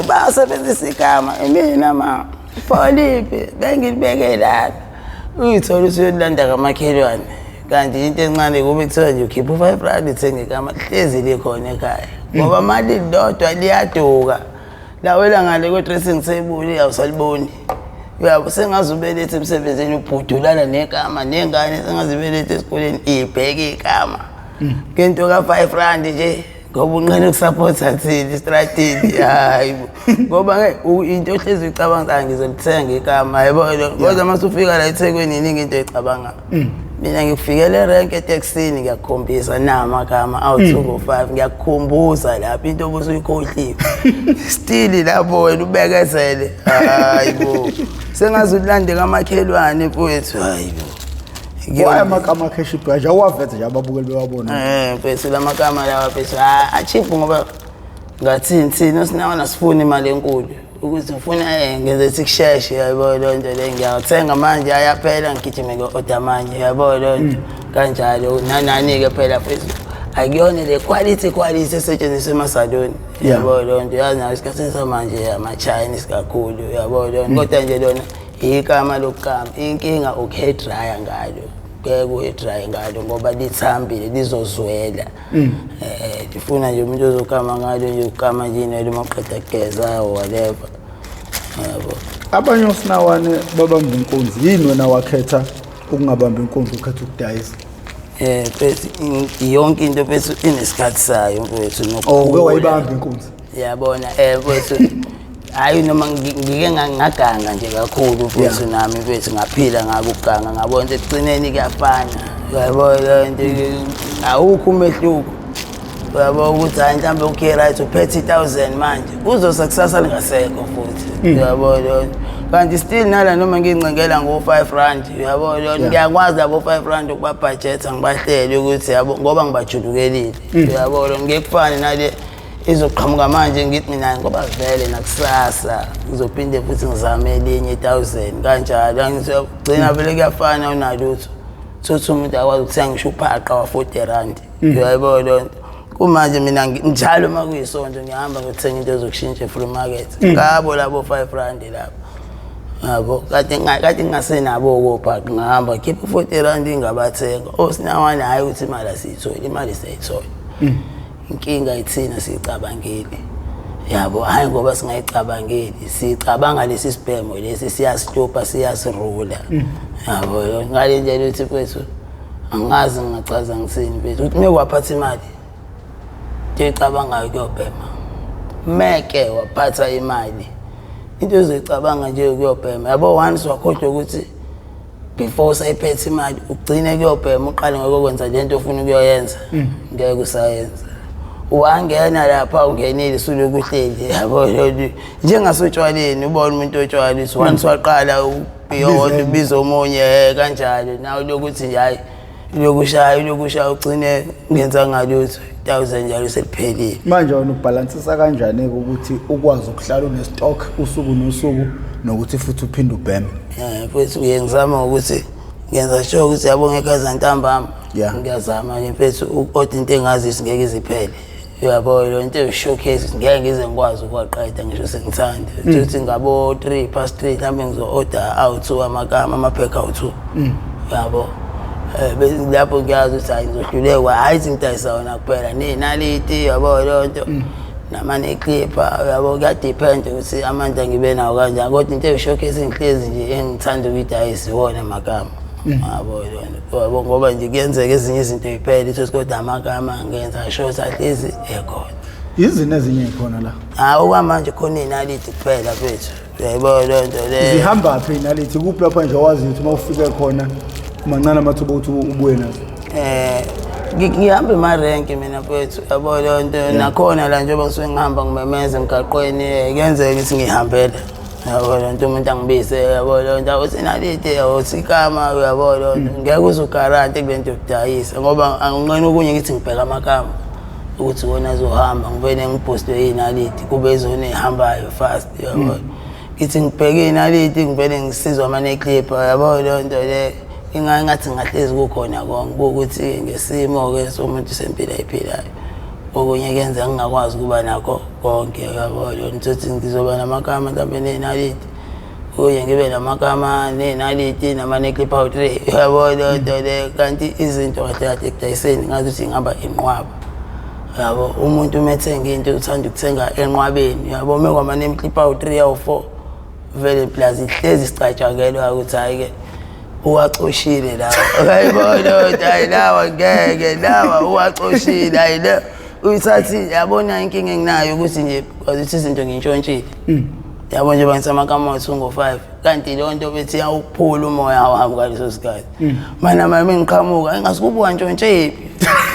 Basebenzisa igama mina ma Philippi bengibeke lapha uyithola usuyolanda kamakhelwane kanti into encane kube kuthiwa nje ukhipha u5 uthenge igama hlezi likhona ekhaya ngoba mali lodwa liyaduka lawela ngale kwe dressing table awusaliboni uyabo sengazubelethe emsebenzini ubhudulana negama nengane sengazibelethe esikoleni ibheke igama ngento ka5 nje ngoba unqane ukusupporta thina strategy hayi ngoba into ohlezi ucabanga ngizolithenga igama yabo kodwa mase ufika la eThekwini iningi into ecabanga mina ngifikele erank etaxini ngiyakhombisa namagama awu205 ngiyakukhumbuza lapha into obusuyikhohliwe still lapho wena ubekezele hayibo sengazulande kamakhelwane mfowethu hayibo Why makama cash price awavete nje ababukeli bewabona mfethu lamakama lawa mfethu achief ngoba ngathini sinawana sifuna imali enkulu ukuthi ufuna ngenze sikusheshe yabo lonto le ngiyathenga manje ayaphela ngigijime ngeorder manje yabo lonto kanjalo nanani ke phela mfethu akuyona le quality esetshenziswa emasaloni yabo lonto yazi nayo isikhathi samanje ama Chinese kakhulu yabo lonto kodwa nje lona igama lokukama inkinga ukhe dryer ngalo ngeke dryer ngalo ngoba lithambile lizozwela ndifuna nje umuntu ozokama ngalo nje ukama nje noma uqeda kugeza whatever yabo abanye osinawane babamba inkunzi yini wena wakhetha ukungabamba inkunzi ukhetha ukudayisa bese yonke into bese inesikhathi sayo mfowethu nokuke wayibamba inkunzi yabona bese hayi noma ngike ngaganga nje kakhulu futhi nami mfethu ngaphila ngakuganga ngabona ukuthi egcineni kuyafana uyabona into awukho umehluko uyabona ukuthi hayi mhlambe okay right uphethe 1000 manje uzosa kusasa lingasekho futhi uyabona kanti still nala noma ngincengela ngo5 uyabona ngiyakwazi abo 5 ukuba budget ngibahlele ukuthi yabo ngoba ngibajulukelile uyabona ngekufana nale izoqhamuka manje ngithi mina ngoba vele nakusasa ngizophinde futhi ngizame elinye 1000 kanjalo ngizogcina vele kuyafana unalutho sothi umuntu akwazi ukuthenga ngisho uphaqa wa40 uyayibona kumanje mina njalo makuyisonto ngihamba ngithenga into ezokushintsha free market ngabo labo 5 lapho yabo kade ngasenabo kophaqa ngihamba khipha 40 ingabathenga osinawane hayi ukuthi imali asiyithola imali siyayithola inkinga ithina sicabangeli yabo hayi ngoba singayicabangeli sicabanga lesi sibhemo lesi siyasitopa siyasirula yabo ngale nje ukuthi mfethu angazi ngichaza ngisini mfethu ukuthi mekwaphatha imali ngicabanga ukuyobhema meke waphatha imali into ezicabanga nje ukuyobhema yabo once wakhohlwa ukuthi before sayiphethe imali ugcine kuyobhema uqale ngokwenza lento ofuna ukuyoyenza ngeke usayenza wangena lapha ungenile suloku uhleli yabo njengasotshwaleni ubona umuntu otshwala ukuthi once waqala ubiyona ubizo omunye kanjalo nawe lokuthi nje hayi lokushaya ugcine ngenza ngalutho 1000 njalo seliphelile manje wena ubalansisa kanjani ukuthi ukwazi ukuhlala unestock usuku nosuku nokuthi futhi uphinde ubheme mfethu ngiyengizama ukuthi ngenza sure ukuthi yabo ngekhaza ntambama ngiyazama nje mfethu ukodwa into engazi singeke iziphele uyabona into showcase ngeke ngize ngikwazi ukwaqeda ngisho sengithanda ukuthi ngabo 3:3 mhlambe ngizo-order out amakama amaphekha out yabo lapho ngiyazi ukuthi hayi ngizohlulekwa hayi ngidayisa wona kuphela nenaliti yabo lonto namaneclipper yabo kuyadepend ukuthi amandla ngibe nawo kanjani kodwa into showcase ngihlezi nje engithanda ukuyidayisa wona amakama yabo ngoba nje kuyenzeka ezinye izinto iphele ithi kodwa amakama ngenza short at least ekhona izini ezinye ikhona la okwamanje khona inaliti kuphela mfethu uyayibona lonto le zihamba phi inaliti kuphi lapha nje wazi ukuthi mawufike khona mancane amathuba ukuthi ubuye nazo ngihamba emarenki mina mfethu yabo lonto nakhona la njengoba ngisuke ngihamba ngimemeza emgaqweni kuyenzeka ukuthi ngihambela yabo lonto umuntu angibise yabo lonto uthi naliti uthi ikama yabo lonto ngeke uzugarante kulento yokudayisa ngoba anginqeni okunye ngithi ngibheka amakama ukuthi wona azohamba ngivele ngiposte inaliti kube izona ehambayo fast yabo ngithi ngibheke inaliti ngivele ngisizwa amaneclipper yabo lonto le ingathi ngahlezi kukhona konke ukuthi ngesimo ke somuntu sempila iphilayo okunye kuyenza ngingakwazi ukuba nakho konke yabo ngizothi ngizoba namagama mhlawumbe nenaliti okunye ngibe namagama nenaliti nama-clip out yabo lonto le kanti izinto kade ekudayiseni ngazuthi ngihamba inqwaba yabo umuntu umethenga into uthanda ukuthenga enqwabeni yabo mekwama ne-clip out 3 or 4 vele plus ihlezi sicatshakelwa ukuthi hhayi-ke uwacoshile lawa ayibona hayi lawa ngeke lawa uwacoshile hayi le uyithathile yabona inkinga enginayo ukuthi nje ukuthi izinto ngintshontshile yabo nje bangisamakamothi ungo-5 kanti leyo nto bethi yawukuphula umoya wami ngaleso sikhathi mana mama ngiqhamuka ingasukubuka ntshontshe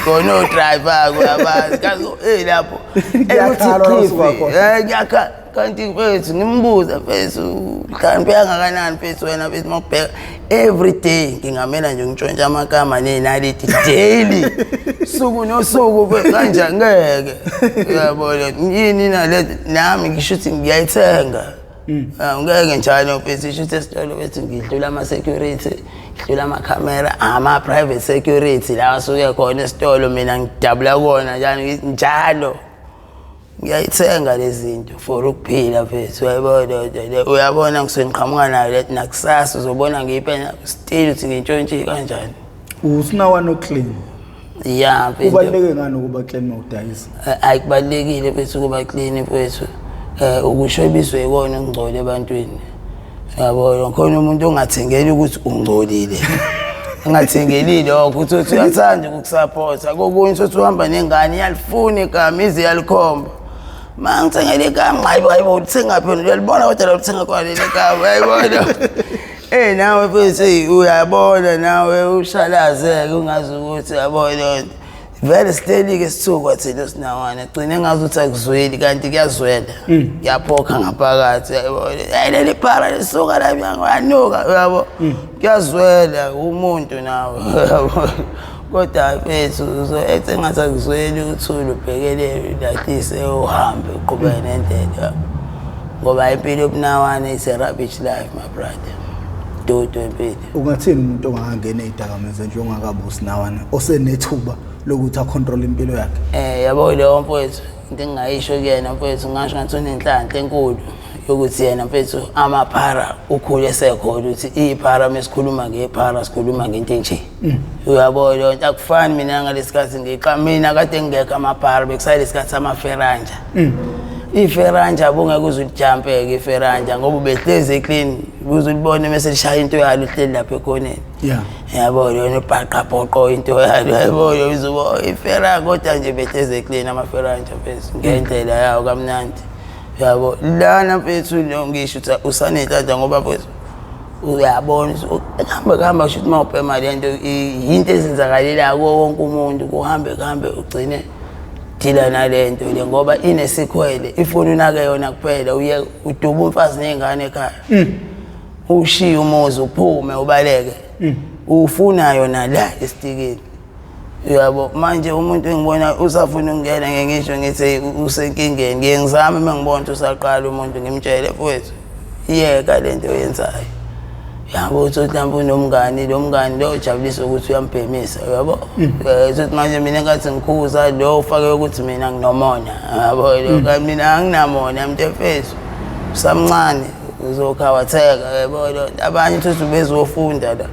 khona odriver kuyabazi kazi lapho ngiyakhala kanti mfethu ngimbuza mfethu mhlawumbe yangakanani mfethu wena mfethu mawubheka every day ngingamela nje ngitshontsha amagama nenaliti daily suku nosuku kanjani ngeke uyabona yini nalethi nami ngisho ukuthi ngiyayithenga ngeke njalo mfethu isho ukuthi esitolo bethi ngidlula ama-security ngidlula amakhamera ama-private security la asuke khona esitolo mina ngidabula kona njalo ngiyayithenga lezi zinto for ukuphila mfethu uyabona ngisengiqhamuka nayo lethi nakusasa uzobona ngiyiphena still uthi ngintshontshe kanjani usinawana oclean ya mfethu kubaluleke ngani ukuba clean mawudayisa ayikubalulekile mfethu ukuba clean mfethu ukushobiswe ikona ungcole ebantwini yabo khona umuntu ongathengeli ukuthi ungcolile ungathengeli lokho uthi uyathanda ukukusupporta kokunye uthi uhamba nengane iyalifuna igama ize yalikhomba mangithengele igama hayibo uthenga phela uyalibona kodwa uthenga kwaleli gama hayibona nawe mfethu uyabona nawe ushalazeke ungazi ukuthi yabona vele steady-ke sithuka thina sinawana gcine engazuthi akuzweli kanti kuyazwela kuyaphokha ngaphakathi yayibona leli phara lisuka la yanuka uyabo kuyazwela umuntu nawe kodwa mfethu ethi engathi akuzweli uthule ubhekele lahlise uhambe uqhubeke nendlela ngoba impilo yobunawana is a rubbish life my brother dodo impilo ungathini umuntu ongangena ey'dakamizwa njengakabe usinawana osenethuba lokuthi acontrol impilo yakhe yabo leyo mfethu into engingayisho kuyena mfethu ngasho ngathi unenhlanhla enkulu yokuthi yena mfethu amaphara ukhule esekhona ukuthi iphara mesikhuluma ngephara sikhuluma ngento enje uyabo leyo nto akufani mina ngalesikhathi mina kade ngekho amaphara bekusayile isikhathi samaferanja iferanja abungeke uzulijampeke iferanja ngoba ubehlezi eclean uzulibona mase lishaya into yalo uhleli lapha ekhoneni yabo yona ibhaqabhoqo into yalo yabo uzubo iferanja kodwa nje behlezi eclean amaferanja mfethu ngendlela yawo kamnandi yabo lana mfethu ngisho ukuthi usanenhlanhla ngoba mfethu uyabona kuhamba kusho ukuthi mawuphe imali yento yinto ezenzakalelayo kuwo wonke umuntu kuhambe ugcine dila nalento le ngoba inesikhwele ifuna unake yona kuphela uye uduba umfazi nengane ekhaya ushiye umuzi uphume ubaleke ufuna yona la esitikeni yabo manje umuntu engibona usafuna ukungena ngisho ngithi usenkingeni ngiyengizama mengibona ukuthi usaqala umuntu ngimtshele mfowethu iyeka lento oyenzayo yabo uthi mhlawumbe unomngani lo mngani lo ujabulisa ukuthi uyambhemisa yabo uthi manje mina ngathi ngikhuza lo ufake ukuthi mina nginomona yabo lo kanti mina anginamona mntefethu usamncane uzokhawatheka yabo lo abanye uthi bezofunda la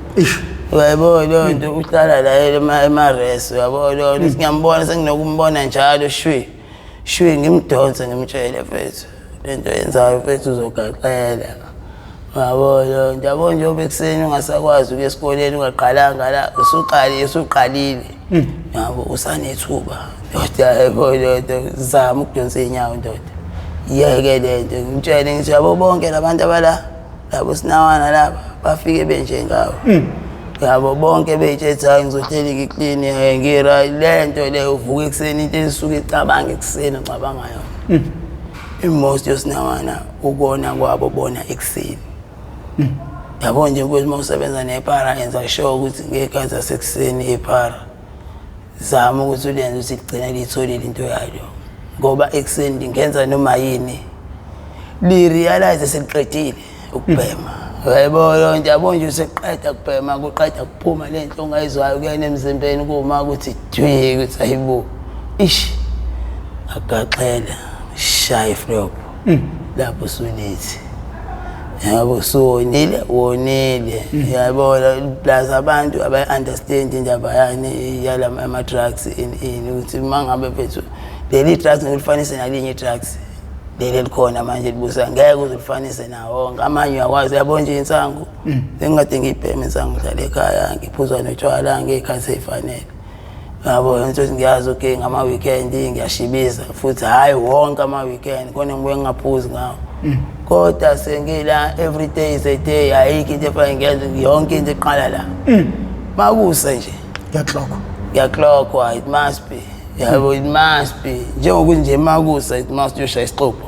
yabo lo nto uhlala la emareso yabo lo ngiyambona senginokumbona njalo shwi ngimdonse ngimtshele mfethu lento yenzayo mfethu uzogaxela yabo njalo nje obekuseni ungasakwazi ukuya esikoleni ungaqalanga la usuqalile yabo usanethuba ndoda yabo ndoda zama ukudonsa inyawo ndoda yeke lento ngitshele ngithi yabo bonke labantu abala labo sinawana laba bafike benje ngawo yabo bonke beyithetha ngizohleli ngiclean ngira lento le uvuka ekuseni into esuke icabanga ekuseni ngicabanga yona most yosinawana ukona kwabo bona ekuseni yabo nje ukuthi mawusebenza nephara yenza sure ukuthi ngekhathi zasekuseni iphara zama ukuthi ulenze ukuthi ligcine litholile into yayo ngoba ekuseni lingenza noma yini li-realize seliqedile ukubhema yabo nje yabo nje useqeda ukubhema kuqeda kuphuma lento ongayizwayo kuyena emzimbeni kuma ukuthi dwi ukuthi ayibo agaxela shaya flop lapho sulithi yabo wonile yabona plus abantu abayi-understand indaba yani yala ama-drugs in ukuthi mangabe phethu leli drugs ngilifanise nalinye drugs leli likhona manje libusa ngeke uzifanise nawo wonke amanye uyakwazi yabona nje insangu engikade ngiyibheme insangu dlala ekhaya ngiphuza notshwala ngey'khathi ey'fanele yabo into ngiyazi okay ngama-weekend ngiyashibiza futhi hhayi wonke ama-weekend khona ngibuye ngingaphuzi ngawo kodwa sengila every day is a day ayikho into efana ngiyenza yonke into eqala la makusa nje ngiyaklokhwa it must be yabo it must be njengokuthi nje makusa it must uyoshaya isixubho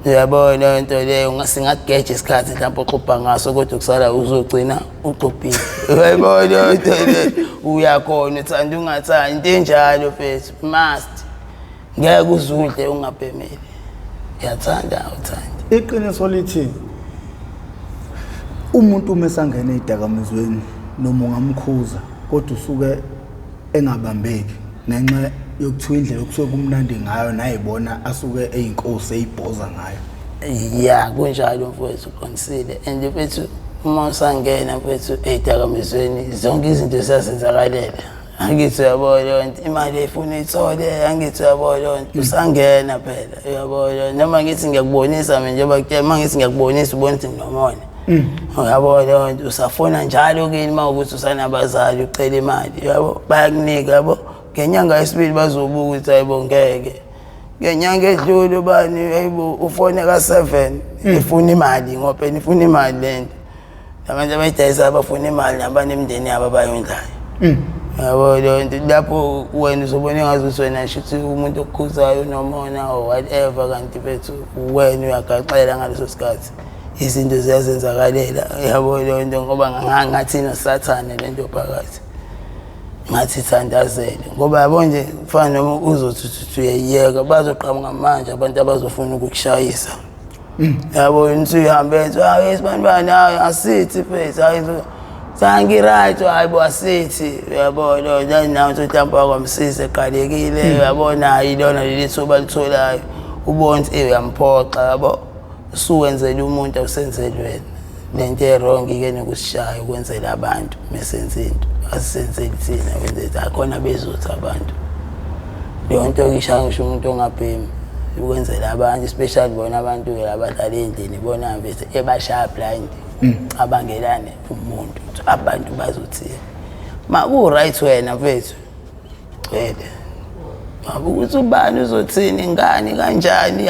uyabona into leyo singageje isikhathi mhlawumbe uxubha ngaso kodwa kusala uzogcina uxubhile uyabona into leyo uyakhona uthanda ungathandi into enjalo mfethu must ngeke uzudle ungabhemeli yathanda awuthandi iqiniso lithi umuntu mesangena ezidakamizweni noma ungamkhuza kodwa usuke engabambeki ngenxa yokuthiwa indlela okusuke kumnandi ngayo nayibona asuke eyinkosi eyibhoza ngayo ya kunjalo mfowethu uqinisile and mfethu uma usangena mfethu ezidakamizweni zonke izinto ziyasenzakalela angithi uyabona imali efuna ithole angithi uyabona usangena phela uyabona noma ngithi ngiyakubonisa mina njengoba kuthe mangithi ngiyakubonisa ubona ukuthi nginomona uyabona usafona njalo kini mawukuthi usanabazali ucela imali yabo bayakunika yabo ngenyanga yesibili bazobuka ukuthi hayibo ngeke ngenyanga edlule bani hayibo ufone ka7 ifuna imali ngoba ifuna imali lento abantu abayidayisa abafuna imali nabanemndeni yabo abayondlayo yabo lapho wena uzobona engazuthi wena shithi umuntu okukhuzayo nomona or whatever kanti bethu wena uyagaxela ngaleso sikhathi izinto ziyazenzakalela yabo lento ngoba ngathi nosathane lento phakathi ngathi thandazele ngoba yabo nje kufana noma uzothi uyayeka bazoqhamuka manje abantu abazofuna ukukushayisa yabo nithi uhambe ethi hayi isibani hayi asithi phela hayi sangi right hayibo asithi uyabona nawo uthi mhlawumbe kwamsise eqalekile uyabona ayilona leli thuba litholayo ubona ukuthi uyamphoxa yabo usuwenzela umuntu awusenzeli wena lento e-wrong ke nokusishaya ukwenzela abantu mesenze into asenzeli thina wenza akhona bezothi abantu leyo nto ngishaya ngisho umuntu ongabhemi ukwenzela abantu especially bona abantu abadlala endlini bona mfethu ebashaya blind abangelane umuntu abantu bazothi maku right wena mfethu wena ukuthi ubani uzothini ngani kanjani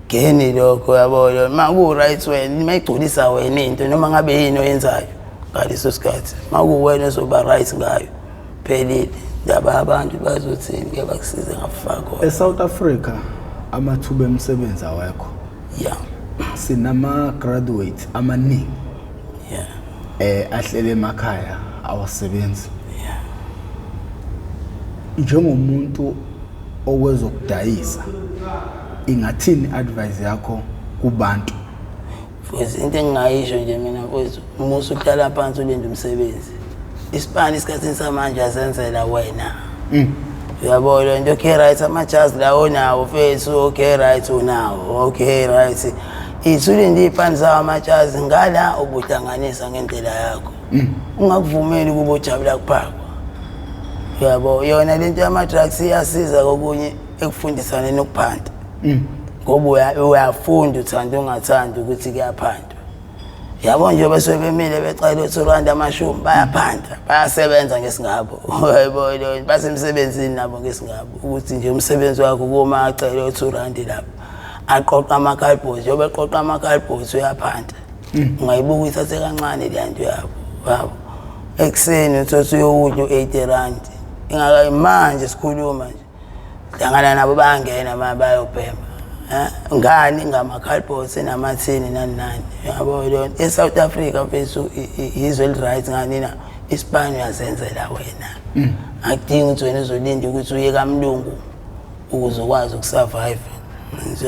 geni lokho yabona maku right wena mayigculisa wena into noma ngabe yini oyenzayo ngaleso sikhathi maku wena uzoba right ngayo phelile ndaba abantu bazothini ke bakusize ngafako eSouth Africa amathuba emsebenzi awekho sinama graduate amaningi ahlele emakhaya awasebenzi njengomuntu okwezokudayisa ingathini advice yakho kubantu futhi into engingayisho nje mina mfowethu uma usuhlala phansi ulinde umsebenzi isipani isikhathini samanje asenzela wena uyabona into okay right amajazi lawo nawo mfethu okay right unawo okay right ithulinde ipani zawo amajazi ngala ubuhlanganisa ngendlela yakho ungakuvumeli kubo jabula kuphakwa yabo yona lento yama-drugs iyasiza kokunye ekufundisane nokuphanda ngoba uyafunda uthanda ungathandi ukuthi kuyaphanda yabo nje basuke bemile becela uThulanda amashumi bayaphanda bayasebenza ngesingabo yabo basemsebenzini nabo ngesingabo ukuthi nje umsebenzi wakho kuma acela uThulanda lapho aqoqa amakhalibhozi njengoba eqoqa amakhalibhozi uyaphanda ungayibuka ithathe kancane le nto yabo ekuseni uthothi uyokudla u-80 ingakayi manje sikhuluma nje hlangana nabo bayangena bayobhema ngani ngamakhalibhozi namathini nani yabo yona eSouth Africa mfethu izwe right ngani na isipani uyazenzela wena akudingi ukuthi wena uzolinda ukuthi uye kaMlungu ukuze ukwazi ukusurvive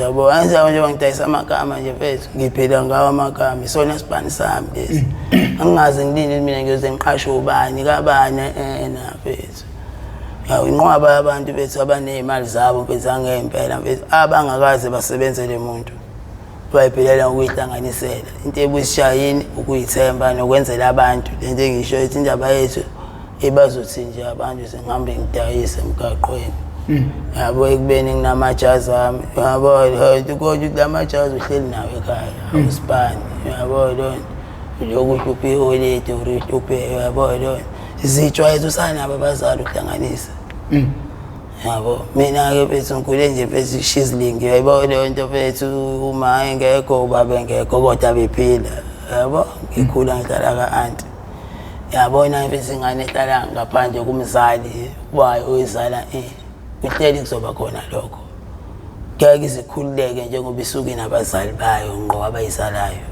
yabo anjalo nje ngidayisa amagama nje mfethu ngiphila ngawo amagama isona sipani sami lesi angaze ngilinde mina ngiyoze ngiqashe ubani kabani na mfethu Inqwaba abantu bethu abanezimali zabo bethu angempela bethu abangakaze basebenzele umuntu bayiphilela ukuyihlanganisela into ebusishayini ukuyithemba nokwenzela abantu lento engisho ethi indaba yethu ebazothi nje abantu sengihambe ngidayise emgaqweni yabo ekubeni nginamajazi ami yabo kodwa kulamajazi uhleli nawe ekhaya awusipani yabo lokuthi uphi olete urituphe yabo izijwayeze usanabo abazali ukuhlanganisa yabo mina ke bethu ngikhule nje bethu shizling yabo leyo nto bethu uma engekho ubaba engekho kodwa bephila yabo ngikhula ngihlala ka-anti yabona bethu ingane ehlala ngaphandle kumzali wayo oyizala kuhleli kuzoba khona lokho ngeke isikhululeke njengoba isuke nabazali bayo ngqo abayizalayo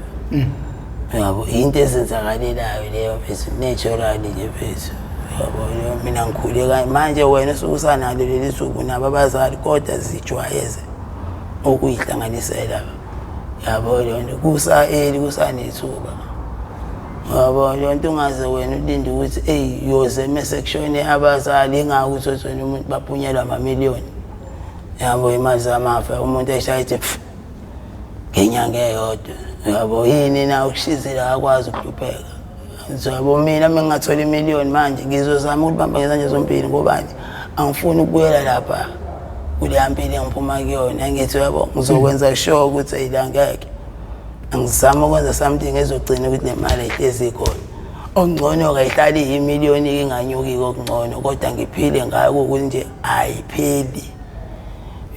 yabo into ezenzakalelayo leyo bethu naturally nje bethu yabo mina ngikhule kanje manje wena usukusanalo leli suku nabo abazali kodwa zijwayeze ukuyihlanganisela yabo lonto kusanethuba yabo lonto ungaze wena ulinde ukuthi yoze esection abazali ingakuthi wena umuntu baphunyelwa amamiliyoni yabo imali zamafa umuntu eshayithe ngenyanga eyodwa yabo yini na ukushizela akwazi ukuhlupheka yabo mina mengathola imiliyoni manje ngizozama ukubamba ngezandla zombili ngobani angifuni ukubuyela lapha kuleya mpilo engiphuma kuyona ngithi yabo ngizokwenza sure ukuthi ayilangeke angizama ukwenza something ezogcina ukuthi le mali ihlezi ikhona ongcono kayihlali imiliyoni inganyuki kokungcono kodwa ngiphile ngayo ukuthi nje ayipheli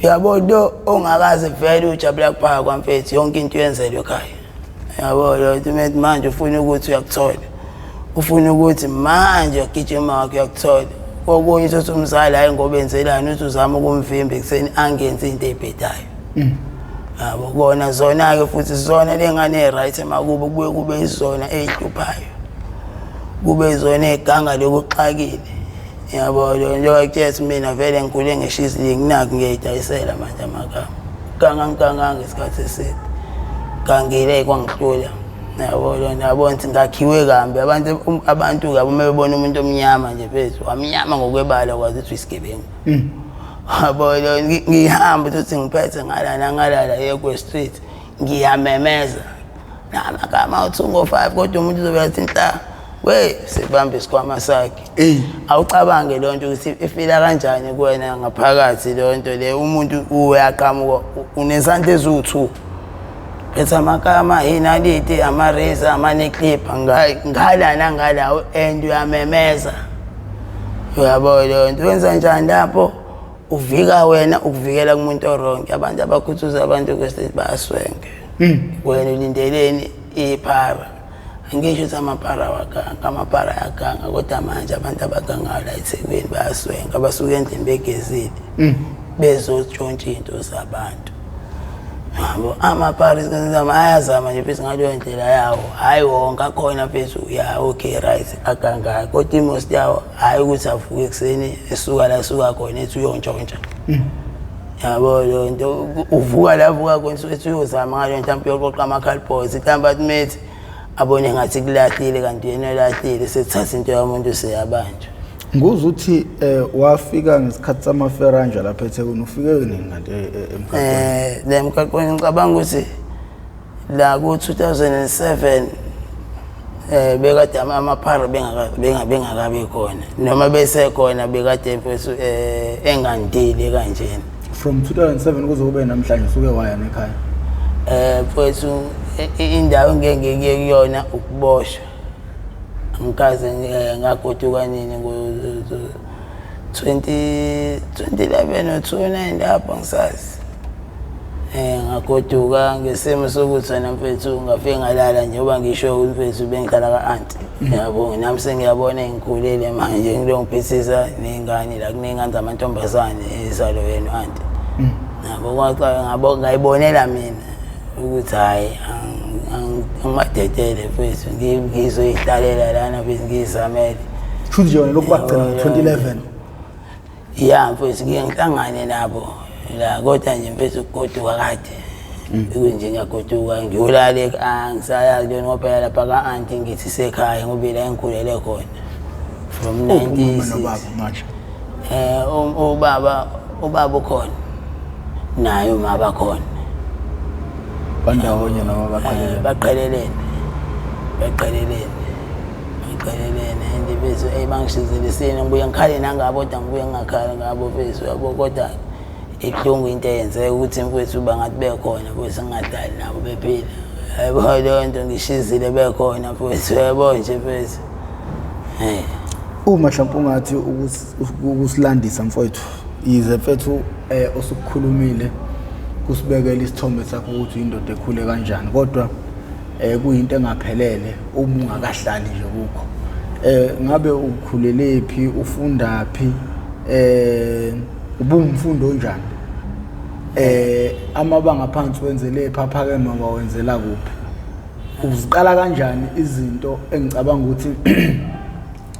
yabo lo ongakaze vele ujabula kuphaka kwamfethu yonke into yenzelwe ekhaya yabo lo uthi manje ufuna ukuthi uyakuthola ufuna ukuthi manje ugijima wakho uyakuthola okunye uthi umzali hayi ngoba enzelani uthi uzama ukumvimba ekseni angenzi into ebhedayo yabo kona zona ke futhi zona lengane right emakubo kubuye kube izona ezihluphayo kube izona eganga lokuxakile yabo njengoba kuthi mina vele ngikhule ngeshizili nginaki ngiyidayisela manje amagama kanganga isikhathi eside kangile kwangihlula yabo nabona ukuthi ngakhiwe kambi abantu ke uma bebona umuntu omnyama nje phezu amnyama ngokwebala kwazi ukuthi isigebengu yabo ngihamba ukuthi ngiphethe ngalala yekwe street ngiyamemeza namagama uthi ngo5 kodwa umuntu uzobela ukuthi inhla we sibambe isikhwama sakhe awucabange lonto ukuthi ifila kanjani kuwena ngaphakathi lonto le umuntu uyaqhamuka unesandla eziwu2 phethe amakama inaliti amareza amaneclip ngala nangalawo and uyamemeza yabo lonto wenza njani lapho uvika wena ukuvikela kumuntu oronke abantu abakhuthuza abantu kwestate bayaswenke wena ulindeleni iphara angisho ukuthi amapara amapara yakanga kodwa manje abantu abagangayo la eThekwini bayaswenka basuke endlini begezile bezotshontsha into zabantu yabo amapara isikhathi ayazama nje bese ngaleyo ndlela yawo hayi wonke akhona phezu ya okay right agangayo kodwa imost yawo hayi ukuthi avuke ekseni esuka la esuka khona ethi uyontshontsha yabo lonto uvuka la uvuka konke ethi uyozama ngaleyo ntampo yoqoqa amakhalibhozi ihlamba athi abone ngathi kulahlile kanti yena lahlile sethatha into yomuntu seyabanjwa nguze uthi wafika ngesikhathi samaferanja lapha eThekwini ufike nini kanti emgaqweni le mgaqweni ngicabanga ukuthi la ku2007 bekade amaphara bengakabi khona noma besekhona bekade mfethu engandile kanjena from 2007 kuze kube namhlanje usuke waya nekhaya mfethu indawo ngeke ngiye kuyona ukuboshwa ngikaze ngagoduka nini ngo2011 or 2009 lapho ngisazi ngagoduka ngesimo sokuthi wena mfethu ngafike ngalala njengoba ngisho ukuthi mfethu bengihlala ka-anti yabo nami sengiyabona ngikhulele manje ngilo ngiphithisa nengane la kunengane zamantombazane ezalo yena anti yabo kwaqala ngayibonela mina ukuthi hayi ngimadedele mfethu ngizoyihlalela lana bese ngizamele futhi nje lokubaqala 2011 ya mfethu ngihlangane nabo la kodwa nje mfethu ugoduka kade nje ngiyagoduka ngiyolale angisayazi lona ngoba lapha ka-anti ngithi sekhaya ngoba la engikhulele khona from 96 ubaba ukhona naye uma bakhona bandawonye noma baqhelelene and bese bangishizile sini ngibuye ngikhale nangabo kodwa ngibuye ngakhala ngabo bese yabo kodwa ihlungu into eyenzeka ukuthi mfowethu bangathi bekhona bese ngingadali nabo bephila yabo leyo nto ngishizile bekhona mfowethu yabo nje bese uma mhlawumbe ungathi ukusilandisa mfowethu yize mfethu osukukhulumile kusibekela isithombe sakho ukuthi indoda ekhule kanjani kodwa kuyinto engaphelele uma ungakahlali nje kukho ngabe ukhulelephi ufundaphi ubumfundo njani amabanga phansi wenzele phaphakeme wawenzela kuphi uziqala kanjani izinto engicabanga ukuthi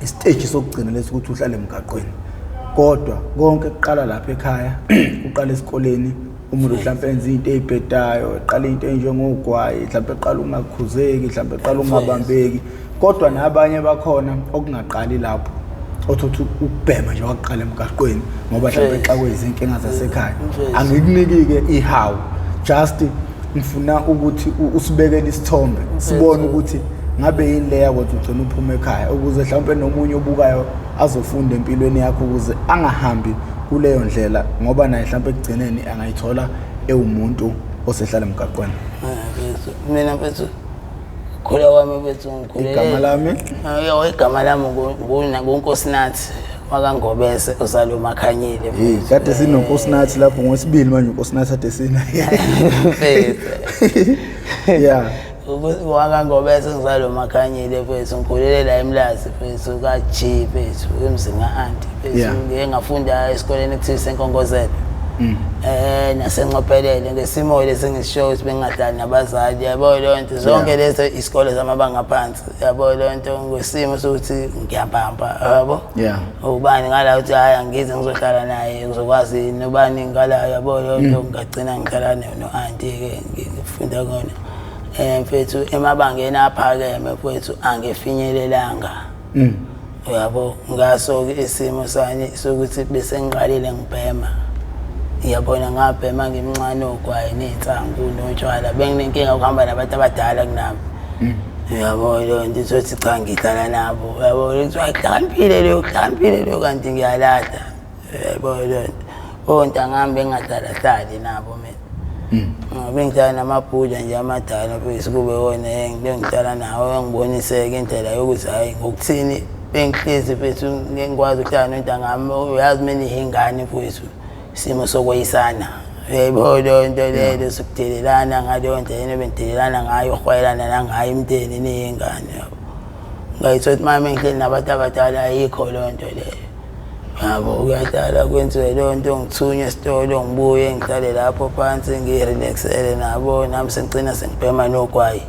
istage sokugcina lesikuthi uhlale emgaqweni kodwa konke kuqala lapha ekhaya uqala esikoleni umuntu mhlawumbe enza into ezibhedayo eqala into enjengogwayi mhlawumbe eqala ungakhuzeki mhlawumbe eqala ungabambeki kodwa nabanye bakhona okungaqali lapho othothi ukubhema nje waqala emgaqweni ngoba mhlawumbe xa kwezinkinga zasekhaya angikunikike ihawu just ngifuna ukuthi usibekele isithombe sibone ukuthi ngabe yini leya kodwa ugcina uphuma ekhaya ukuze mhlawumbe nomunye obukayo azofunda empilweni yakho ukuze angahambi kuleyo ndlela ngoba naye mhlawumbe ekugcineni angayithola ewumuntu osehlala emgaqweni. Mina mfethu khula kwami mfethu ngikhulele igama lami igama lami nguNkosinathi wakangobese usalo Makhanyile mfethu kade sinoNkosinathi lapho ngosibili manje uNkosinathi ade sina yeah wakangobese ngisalo Makhanyile mfethu ngikhulele la eMlazi mfethu kaG mfethu emzinga aunti mfethu ngiyengafunda esikoleni ekuthiwa seNkongozelo nasenqophelele ngesimo lesingisho ukuthi bengadlali nabazali yabo leyo nto zonke lezo isikole zamabanga phansi yabo leyo nto ngesimo sokuthi ngiyahamba yabo ubani ngala uthi hayi angize ngizohlala naye ngizokwazi nobani ngala yabo leyo nto ngagcina ngihlala no-aunti ke ngifunda khona mfethu emabangeni aphakeme mfethu angifinyelelanga yabo ngaso isimo sami sokuthi bese ngiqalile ngibhema yabona ngabhema ngimncane ogwayi nezangu notshwala benginenkinga ukuhamba nabantu abadala kunami yabo lo nto sothi cha ngihlala nabo yabo ukuthi ayihlaniphile leyo kanti ngiyalahla yabo lo onta ngihambe engadalahlali nabo mina ngoba ngihlala namabhuja nje amadala bese kube wona ngidala nawo ngiboniseke indlela yokuthi hayi ngokuthini bengihlezi bethu ngikwazi ukuhlala nontangami uyazi mina ihingane mfowethu isimo sokweyisana yebo lo nto leyo sokudelelana ngaleyo ndlela bendelelana ngayo kwayelana nangayo imndeni neyingane yabo ngayithothi mama ngihleli nabantu abadala ayikho lo nto leyo yabo uyahlala kwenziwe lo nto ngithunywe esitolo ngibuye ngihlale lapho phansi ngirelaxele nabo nami sengicina sengibhema nogwayi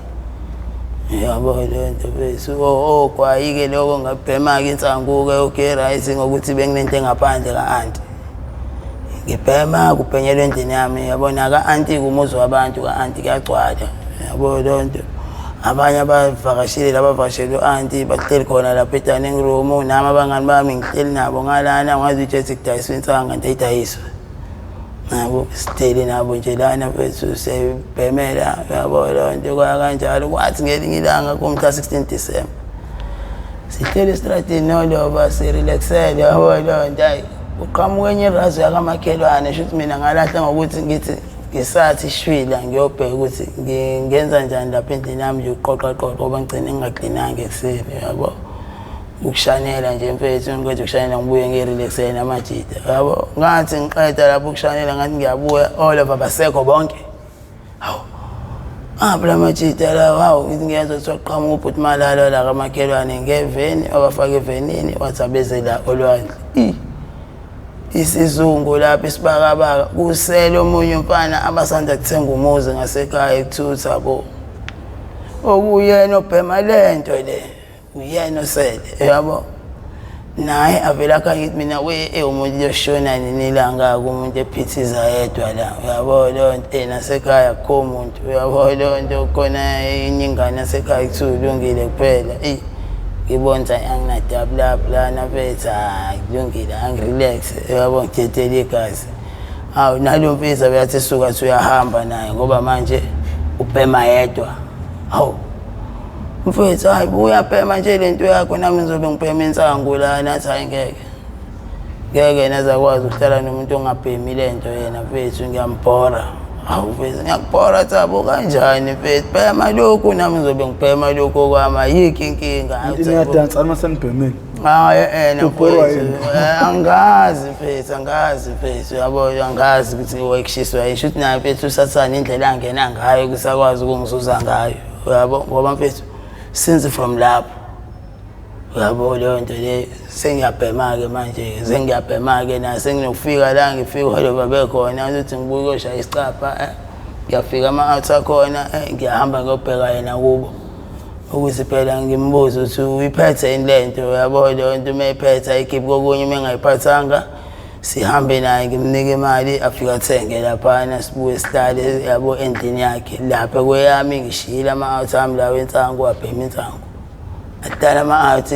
yabo lo nto bese ogwayi ke lokho ngabhema ke insangu ke okay right ngokuthi benginento engaphandle ka-aunti ngibhema kubhenyelwe endlini yami yabona ka-aunti kumuzi wabantu ka-aunti kuyagcwala yabo lo nto abanye abavakashile labavakashele u-aunti bahleli khona lapha e-dining room nami abangani bami ngihleli nabo ngalana ngazi ukuthi kudayiswa insanga ndayidayiswa nabo sitheli nabo nje lana mfethu sibhemela yabo lo nto kwaya kanjalo kwathi ngelinye ilanga kumhla 16 December sitheli estradini noloba sirelaxele yabo lo nto uqhamuka enye irazi yakamakhelwane shuthi mina ngalahla ngokuthi ngithi ngisathi shwila ngiyobheka ukuthi ngenza njani lapha endlini yami nje uqoqa ngoba ngicine ngingaqinanga ekuseni yabo ukushanela nje mfethu ngikwenza ukushanela ngibuye ngirelaxele namajita yabo ngathi ngiqeda lapho ukushanela ngathi ngiyabuya Oliver basekho bonke hawu abla majita lawo hawu ngithi ngiyeza ukuthi waqhamuka ubhuti Malala la kamakhelwane ngeveni abafaka evenini wathi abezela olwandle isizungu lapha isibakabaka kusele omunye umfana abasanda kuthenga umuzi ngasekhaya ekuthutha yabo okuyena obhema lento le uyena osele yabo naye avela kangithi mina umuntu yoshona nilanga kumuntu ephithiza yedwa la yabo lo nto nasekhaya akho umuntu yabo lo nto khona inyingane yasekhaya kuthi ulungile kuphela ngibona anginadabla nafethu kulungile angirelax yabo ngithethele igazi awu nalo mfisa uyathi suka uyahamba naye ngoba manje ubhema yedwa awu mfethu hayi uyabhema nje lento yakho nami ngizobe ngibhema insangu la nathi hayi ngeke nazakwazi ukuhlala nomuntu ongabhemi lento yena mfethu ngiyambhora awu mfethu ngiyakubhora Thabo kanjani mfethu bhema lokhu nami ngizobe ngibhema lokhu kwama yikho inkinga niyadansa uma senibhemile angazi mfethu yabo angazi ukuthi wekushiswa yisho ukuthi naye mfethu usathana indlela angena ngayo kusakwazi ukungizuza ngayo yabo ngoba mfethu since from lapho yabo leyo nto le sengiyabhema-ke manje sengiyabhema-ke na senginokufika la ngifika lo babekhona ukuthi ngibuye koshaya isicapha ngiyafika ama-out akhona ngiyahamba ngiyobheka yena kubo ukuthi phela ngimbuza ukuthi uyiphethe yini lento yabo leyo nto uma iphethe ayikhiphi kokunye uma engayiphathanga sihambe naye ngimnike imali afika athenge laphana sibuye sihlale yabo endlini yakhe lapha kweyami ngishiyile ama-out ami la wensangu wabhema insangu adala ama-out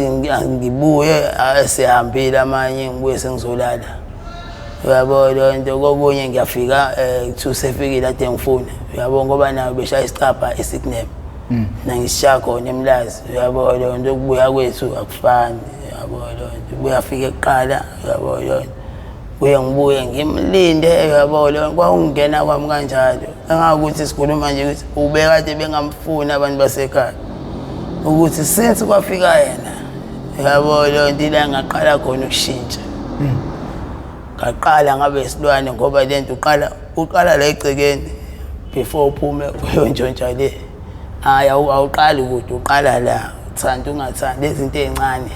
ngibuye sihambile amanye ngibuye sengizolala uyabo leyo nto kokunye ngiyafika kuthiwa usefikile ade ngifuna uyabo ngoba nayo beshaya isicapha eSickname nangisishaya khona eMlazi uyabo leyo nto ukubuya kwethu akufani uyabo leyo nto kuyafika ekuqala uyabo leyo nto ngibuye ngimlinde uyabo leyo kwakungena kwami kanjalo engakuthi sikhuluma nje ukuthi ubekade bengamfuni abantu basekhaya ukuthi since kwafika yena yabo leyo nto ila ngaqala khona ukushintsha ngaqala ngabe isilwane ngoba lento uqala la egcekeni before uphume uyontshontshwa le awuqali ukuthi uqala la uthanda ungathandi izinto ezincane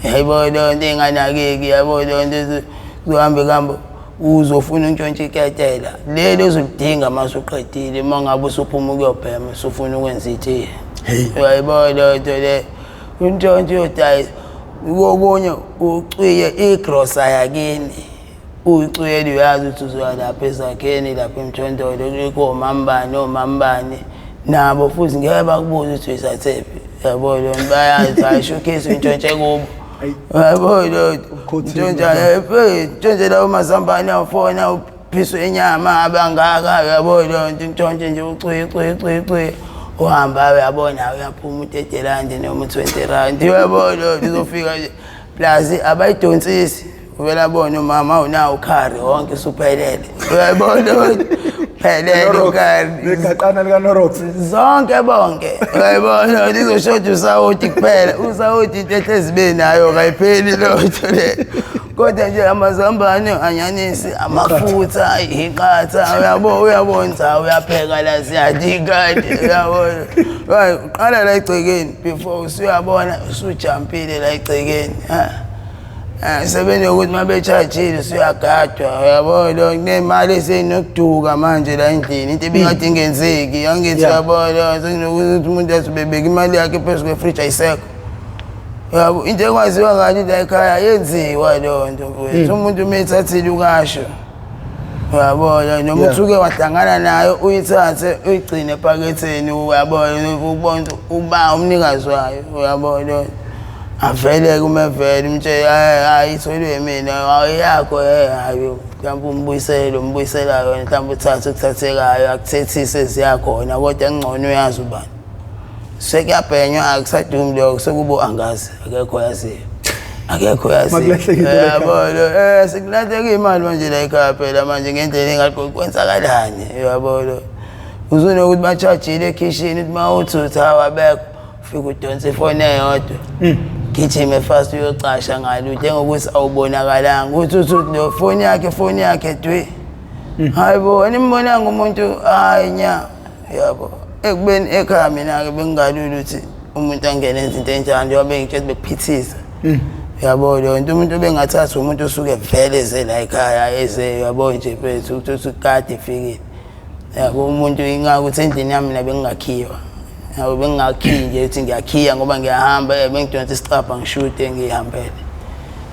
yabo leyo nto enganakeki yabo leyo nto uhambe kambe uzofuna untshontsha iketela lelo uzolidinga mase uqedile uma ngabe usuphuma ukuyobhema usufuna ukwenza itiye yabo leyo nto le untshontsha uyodayisa kokunye ucwiye igrosa yakini uyicwiyela uyazi ukuthi uzoya lapha ezakheni lapha emthondolo omambane nabo futhi ngeke bakubuze ukuthi uyisathephi yabo lo bayazi ayishokisi intshontshe kubo yabo lo ntshontshe la umazambane awufona uphiswe inyama abangaka yabo lo intshontshe nje ucwiye uhamba uyabona uyaphuma u30 noma u20 yabo lo uzofika nje plus abayidonsisi uvela bona umama unawo ukhari wonke suphelele uyayibona phelele ukhari lekaqana lika Norox zonke bonke uyayibona lizoshoda usawoti kuphela usawoti into ezibe nayo kayipheli lotho le kodwa nje amazambane anyanisi amafutha iqatha uyabona uyapheka la siyadikade uyabona uqala la egcekeni before usuyabona usujampile la egcekeni sebenze ukuthi mabechajile usuyagadwa uyabona kunemali esinokuduka manje la endlini into ebingade ingenzeki yangithi uyabona sekunokuthi umuntu asubebeka imali yakhe phezu kwefridge ayisekho yabo into ekwaziwa kahle la ekhaya yenziwa leyo nto mfowethu umuntu uma ethathile ukasho uyabona noma uthuke wahlangana nayo uyithathe uyigcine ephaketheni uyabona ubona uba umnikazi wayo uyabona avele kumevele mthe hayi itholwe mina ayakho hayo mhlawumbe umbuyiselayo mhlawumbe uthathe ukuthathekayo akuthethise siyakhona kodwa ngcono uyazi ubani sekuyabhenywa akusadumi lokho sekubo angazi akekho yazi yabona sikulahleka imali manje la ekhaya phela manje ngendlela engaqiqwenzakalani yabona uzunokuthi bachajile ekitchen uthi mawuthutha wabekho ufika udonse ifone eyodwa gijime fast uyocasha ngalo njengokuthi awubonakalanga uthi lo foni yakhe dwe hayibo nimbonanga umuntu hayi nya yabo ekubeni ekhaya mina ke bengalula ukuthi umuntu angene izinto enjalo njengoba bengitshela bekuphithisa yabo lo nto umuntu bengathatha umuntu osuke vele eze la ekhaya eze yabo nje phethu ukuthi ukade ifikile yabo umuntu ingakuthi endlini yami na bengakhiwa yabo bengakhiye nje ukuthi ngiyakhiya ngoba ngiyahamba bengidonsa isicapha ngishude ngihambele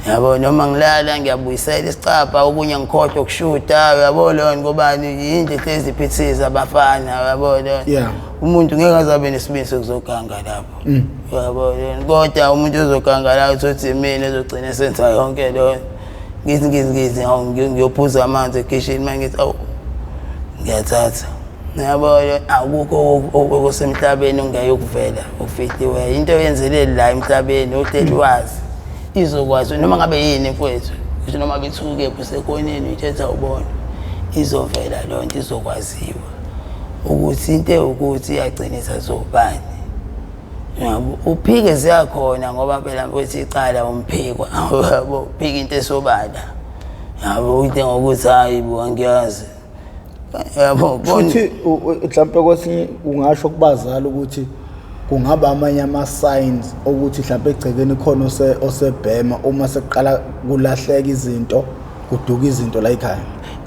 yabo noma ngilala ngiyabuyisela isicapha okunye ngikhohlwa ukushuta yabo leyo ngobani yinto eziphithisa abafana yabo leyo umuntu ngeke azabe nesibindi sokuzoganga lapho yabo kodwa umuntu ozoganga la uthi mina ezogcina esenza yonke leyo ngizi ngiyophuza amanzi ekitchen mangithi awu ngiyathatha yabo akukho okusemhlabeni ungayokuvela ufihliwe into yenzelele la emhlabeni otelwazi izokwazi noma ngabe yini mfowethu kusho noma bethuke kusekoneni uthetha ubona izovela lo nto izokwaziwa ukuthi into ukuthi iyagcinisa zobani yabo uphike ziyakhona ngoba phela mfowethu icala umphikwa yabo uphika into esobala yabo into ngokuthi hayi bo angiyazi yabo futhi mhlawumbe kwesinye ungasho kubazali ukuthi kungaba amanye ama-signs ukuthi mhlawumbe egcekeni khona osebhema uma seqala kulahleka izinto kuduka izinto la ekhaya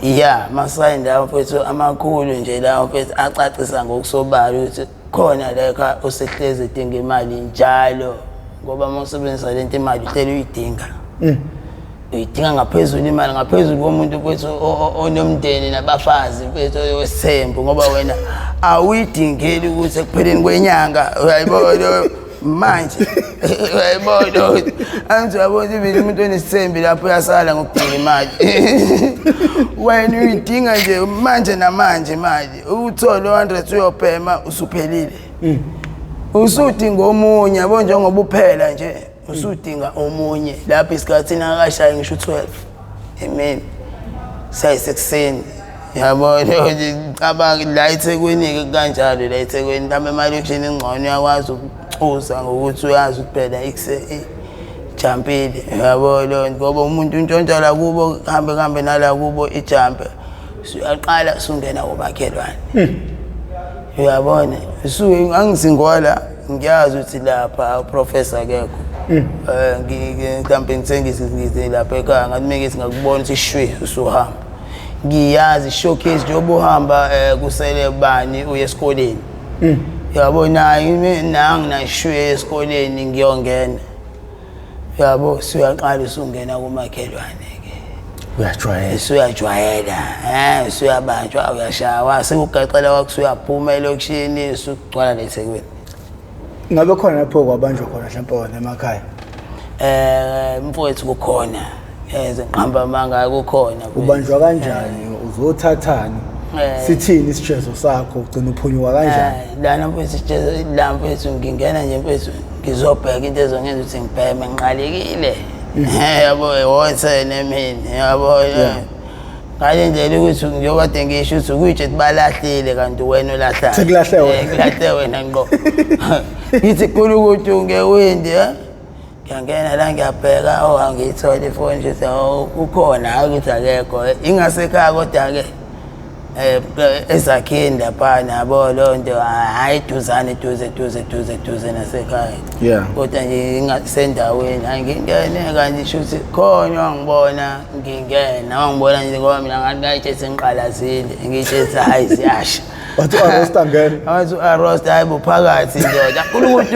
yeah ama-sign lawo mfethu amakhulu nje lawo mfethu acacisa ngokusobala ukuthi khona la ekhaya usehlezi edinga imali njalo ngoba uma usebenzisa lento imali uhleli uyidinga uyidinga ngaphezulu imali ngaphezulu komuntu mfethu onomndeni nabafazi mfethu wesithembu ngoba wena awuyidingeli ukuthi ekupheleni kwenyanga uyayibona manje uyayibona angithi uyabona vele umuntu onesithembi lapho uyasala ngokudinga imali wena uyidinga nje manje namanje imali uthola 100 uyobhema usuphelile usudinga omunye yabo njengoba uphela nje usudinga omunye lapha isikhathini akashayi ngisho 12 amen sayisekuseni yabo cabanga la eThekwini kanjalo la eThekwini mhlawumbe imali yokujina ingcono uyakwazi ukucuza ngokuthi uyazi ukuphela ijampile yabo lo ngoba umuntu untshontsha la kubo hambe nala kubo ijampe uyaqala usungena kumakhelwane uyabona angisingola ngiyazi ukuthi lapha uprofessor akekho mhlawumbe ngithengise lapha ekhaya ngathi meke ngakubona ukuthi shwe usuhamba ngiyazi showcase njengoba uhamba kusele bani uye esikoleni yabona nangi nashwe esikoleni ngiyongena yabo siyaqala usungena kumakhelwane ke uyajwayela uyabanjwa uyashawa sekugaqela wakho uyaphuma elokishini usugcwala leThekwini ngabe khona lapho kwabanjwa khona mhlawumbe wona emakhaya mfowethu kukhona ngiqhamba manga kukhona ubanjwa kanjani uzothathani sithini isijezo sakho ugcina uphunyuka kanjani lana mfowethu isijezo la mfowethu ngingena nje mfowethu ngizobheka into ezongenza ukuthi ngibheme ngiqalekile yabo wothene mina yabo ngale ndlela ukuthi ngiyokade ngisho ukuthi kuyije balahlile kanti wena olahlayo sekulahle wena ngqo ngithi kulukuthi ungewindi ngiyangena la ngiyabheka angiyithole ifoni nje ukhona ukuthi akekho ingasekhaya kodwa ke ezakhini lapha nabo lo nto hayi duzane duze nasekhaya kodwa nje ingasendaweni angingene kanti shuthi khona wangibona ngingena wangibona nje ngoba mina ngathi ngayithethe ngiqalazile ngiyithethe hayi siyasha wathi arosta ngene wathi arosta hayi buphakathi ndoda kulukuthi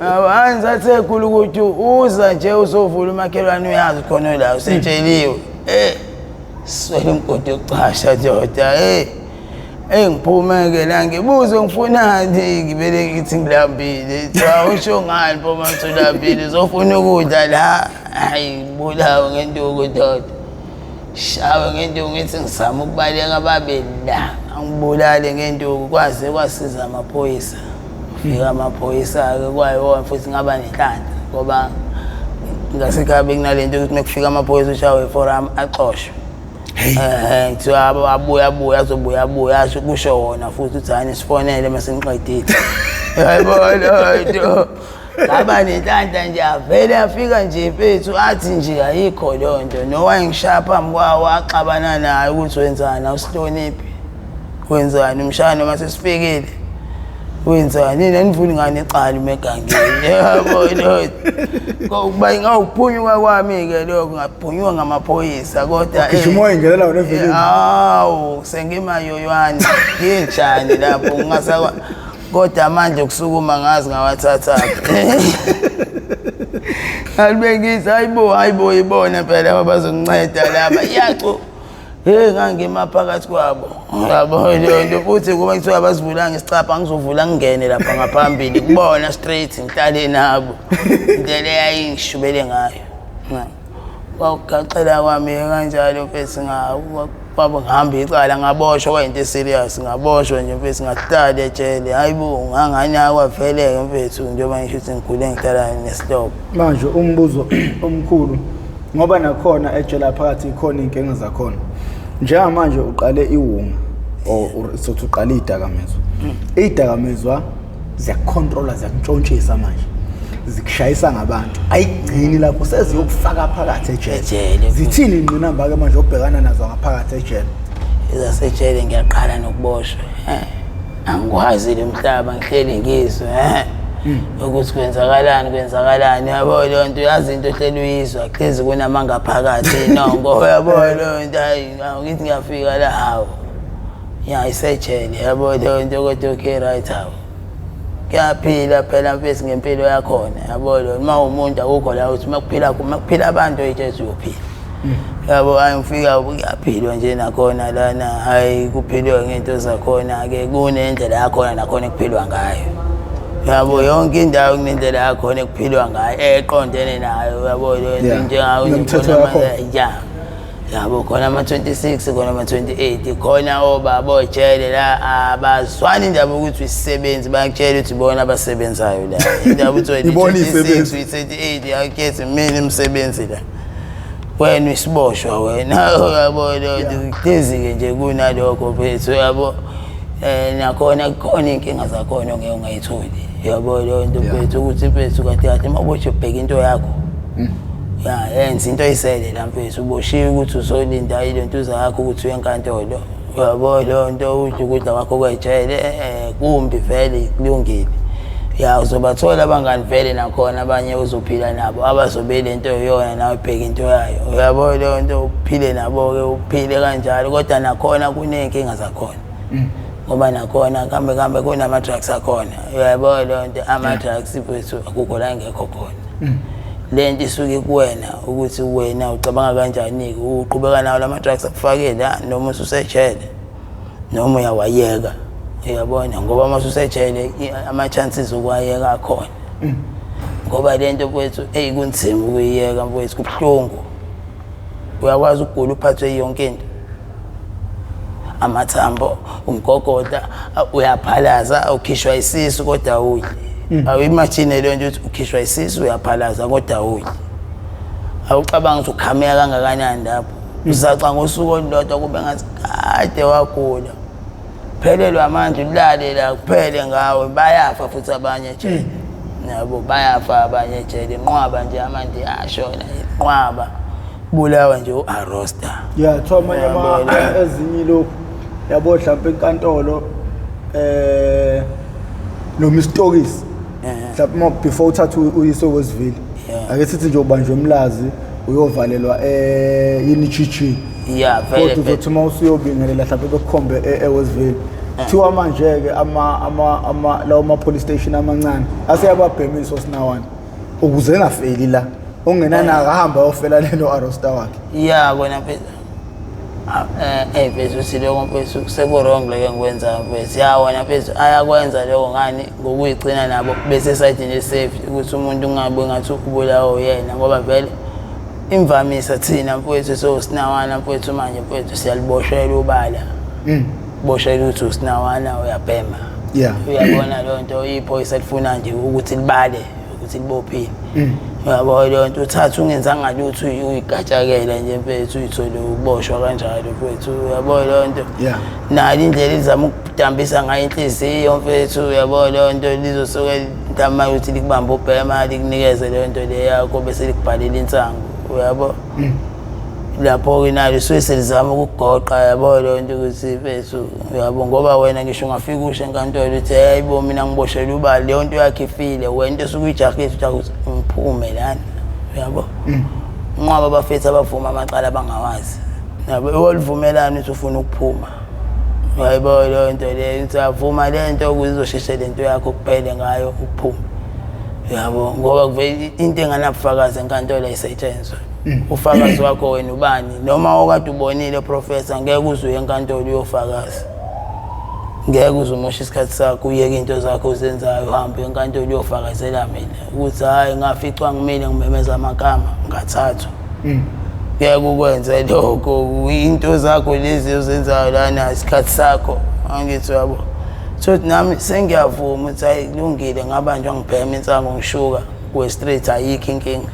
awanza athe kulukuthi uza nje uzovula umakhelwane uyazi khona la usetsheliwe swele umgodi yokucasha ndoda ngiphume-ke la ngibuze ngifunani ngibele ngithi ngilambile usho ngani pho manje ulambile uzofuna ukudla la hayi ngibulawe ngenduku ndoda shawe ngenduku ngithi ngizama ukubaleka babili la angibulale ngenduku kwaze kwasiza amaphoyisa ufika amaphoyisa-ke kwayiwona futhi ngaba nenhlanhla ngoba ngasekhaya bekunalento ukuthi mekufika amaphoyisa ushawe forum axoshwe kuthiwa abuya asho kusho wona futhi uthi hani sifonele mase ngiqedile yayibona nto ngaba nenhlanhla nje avele afika nje mfethu athi nje ayikho leyo nto nowayengishaya phambi kwawo axabana naye ukuthi wenzani awusihloniphi wenzani umshana mase sifikile wenzani nanivuni ngane ecala umegangeni yabona ngokuba ingawuphunyuka kwami-ke lokho ngaphunyuka ngamaphoyisa kodwa gijima ingelela wona eveleni hawu sengimayoywane nginjani lapho ngingasakwa kodwa manje kusukuma ngazi ngawathathaphi alibengisa hayibo ibona phela bazonceda lapha yacho ngangima phakathi kwabo yabo into futhi kuba kuthiwa basivulanga isicapha ngizovula ngene lapha ngaphambili kubona straight ngihlale nabo indlela yayingishubele ngayo wawugaxela kwami kanjalo mfethu baba ngihamba icala ngaboshwa kwayinto serious ngaboshwa nje mfethu ngahlala ejele hayibo nganganyakwa vele mfethu njengoba ngisho ukuthi ngikhule ngihlala nesitop manje umbuzo omkhulu ngoba nakhona ejele phakathi ikhona inkinga zakhona njengamanje uqale iwunga sothi uqale idakamizwa idakamizwa ziyakontrola ziyakuntshontsisa manje zikushayisa ngabantu ayigcini lapho seziyokufaka phakathi ejele zithini ingqinamba ke manje obhekana nazo ngaphakathi ejele ezasejele ngiyaqala nokuboshwa angikwazi le mhlaba ngihleli ngizwe ukuthi kwenzakalani yabo le nto yazi into ehleli uyizwa hlezi kunamanga phakathi inongo yabo le nto ngithi ngiyafika la hawo ya isejele yabo le nto kodwa okay right hawo kuyaphila phela mfethu ngempilo yakhona yabo lo uma umuntu akukho la uthi makuphila abantu ejesu uyophila yabo ayifika kuyaphilwa nje nakhona lana hayi kuphilwa ngento zakhona ke kunendlela yakhona nakhona kuphilwa ngayo yabo yonke indawo kunendlela yakhona ekuphilwa ngayo eqondene nayo yabo lo njengawo ya yabo khona ama-26 khona ama-28 khona obaba ojele la abazwani indaba ukuthi isisebenzi bayakutshela ukuthi bona abasebenzayo la indaba ukuthi uyi-26 uyi-38 akukhethi mina imisebenzi la wena isiboshwa wena yabo lo hlezi-ke nje kunalokho phethu yabo nakhona kukhona iy'nkinga zakhona ongeke ungayitholi yabo lo nto phethu ukuthi phethu kahle uma uboshwe ubheka into yakho ya yenza into oyisele la mfethu uboshiwe ukuthi uzolinda ilento zakho ukuthi uye enkantolo yabo lo nto udla ukudla kwakho kwejele kumbi vele kulungile ya uzobathola abangani vele nakhona abanye uzophila nabo abazobele into yona nawe ubheka into yayo yabo lo nto uphile nabo-ke uphile kanjalo kodwa nakhona kuney'nkinga zakhona ngoba nakhona kambe kunama-drugs akhona yabo lo nto ama-drugs mfethu akukho la ngekho khona lento isuke kuwena ukuthi wena ucabanga kanjani-ke uqhubeka nawo lama-drugs akufake la noma ususejele noma uyawayeka uyabona ngoba uma ususejele ama-chances okwayeka akhona ngoba lento mfethu kunzima ukuyiyeka mfethu kubuhlungu uyakwazi ukugula uphathwe yonke into amathambo umgogoda uyaphalaza ukhishwa isisu kodwa udle awuyimagine le nto ukuthi ukhishwa isisu uyaphalaza kodwa udle awucabanga ukuthi ukhameka kangakanani lapho uzaca ngosuku olulodwa kube ngathi kade wagula phelelwa amandla ulale la kuphele ngawe bayafa futhi abanye ejele yabo bayafa abanye ejele inqwaba nje amandla yashona inqwaba bulawa nje u-arosta ya thoma ezinye lokhu yabo mhlawumbe enkantolo lo Mstokisi mhlawumbe before uthatha uyise Westville ake sithi nje ubanjwe umlazi uyovalelwa yini chichi ya vele kodwa uzothi uma usuyobingelela mhlawumbe bekukhombe eWestville thiwa manje ke lawo ma police station amancane aseyababhemiso sinawana ukuze engafeli la ongenana akahamba ayofela lelo arosta wakhe ya bona phela phezulu siloko mfethu sekurong leke ngikwenza mfethu yawona mfethu ayakwenza lokho ngani ngokuyigcina nabo bese esayidini esafety ukuthi umuntu ungabe ngathi ubulawo yena ngoba vele imvamisa thina mfethu so sinawana mfethu manje mfethu siyaliboshela ubala boshela ukuthi usinawana uyabhema uyabona lo nto iphoyisa lifuna nje ukuthi libale ukuthi libophile yabo le nto uthatha ungenzanga lutho uyigatshakela nje mfethu uyithole uboshwa kanjalo mfethu yabo le nto nalo indlela elizama ukudambisa ngayo inhliziyo mfethu yabo le nto lizosuke ntama ukuthi likubamba ubhema likunikeze le nto le yakho bese likubhalela insango uyabo lapho-ke nalo suke selizama ukugoqa yabo le nto ukuthi mfethu uyabo ngoba wena ngisho ungafika usho enkantolo uthi hayibo mina ngiboshele ubali leyo nto yakhe ifile wena into esuke uyijahile ukuthi ngiphume lana uyabo unqwaba abafethu abavuma amacala abangawazi yabo iwolivumelana ukuthi ufuna ukuphuma hayibo le nto le uthi avuma le nto ukuze uzosheshe le nto yakho kuphele ngayo uphume yabo ngoba kuvela into enganabufakazi enkantolo ayisetshenziswa ufakazi wakho wena ubani noma okade ubonile professor ngeke uzuye enkantolo uyofakaza ngeke uzumosha isikhathi sakho uyeke into zakho uzenzayo uhambe enkantolo uyofakazela mina ukuthi hayi ngaficwa ngimile ngimemeza amagama ngathathwa ngeke ukwenze lokho into zakho lezi ozenzayo lana isikhathi sakho angithi yabo so nami sengiyavuma ukuthi hayi kulungile ngabanjwa ngibhema insango ngishuka kwe street ayikho inkinga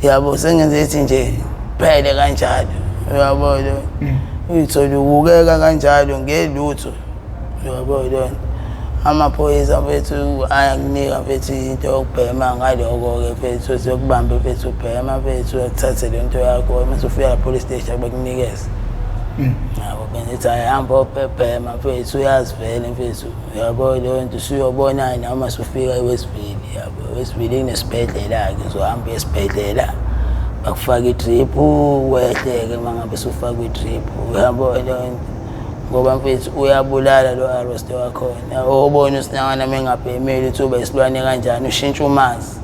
yabo sengenze ithi nje phele kanjalo yabo lo uyithola ukukeka kanjalo ngelutho yabo lo amaphoyisa bethu ayakunika bethu into yokubhema ngaloko ke bethu siyokubamba bethu ubhema bethu ukuthathe lento yakho mase ufika police station bakunikeza yabo bengithi ayihamba ubhema bethu uyazivela mfethu yabo le nto usuyobona noma usufika eWestville yabo eWestville inesibhedlela ke uzohamba esibhedlela bakufaka idrip wehleke mangabe usufaka idrip yabo le nto ngoba mfethu uyabulala lo arrest wakhona obona usinakana mengabhemeli ukuthi ube isilwane kanjani ushintsha umazi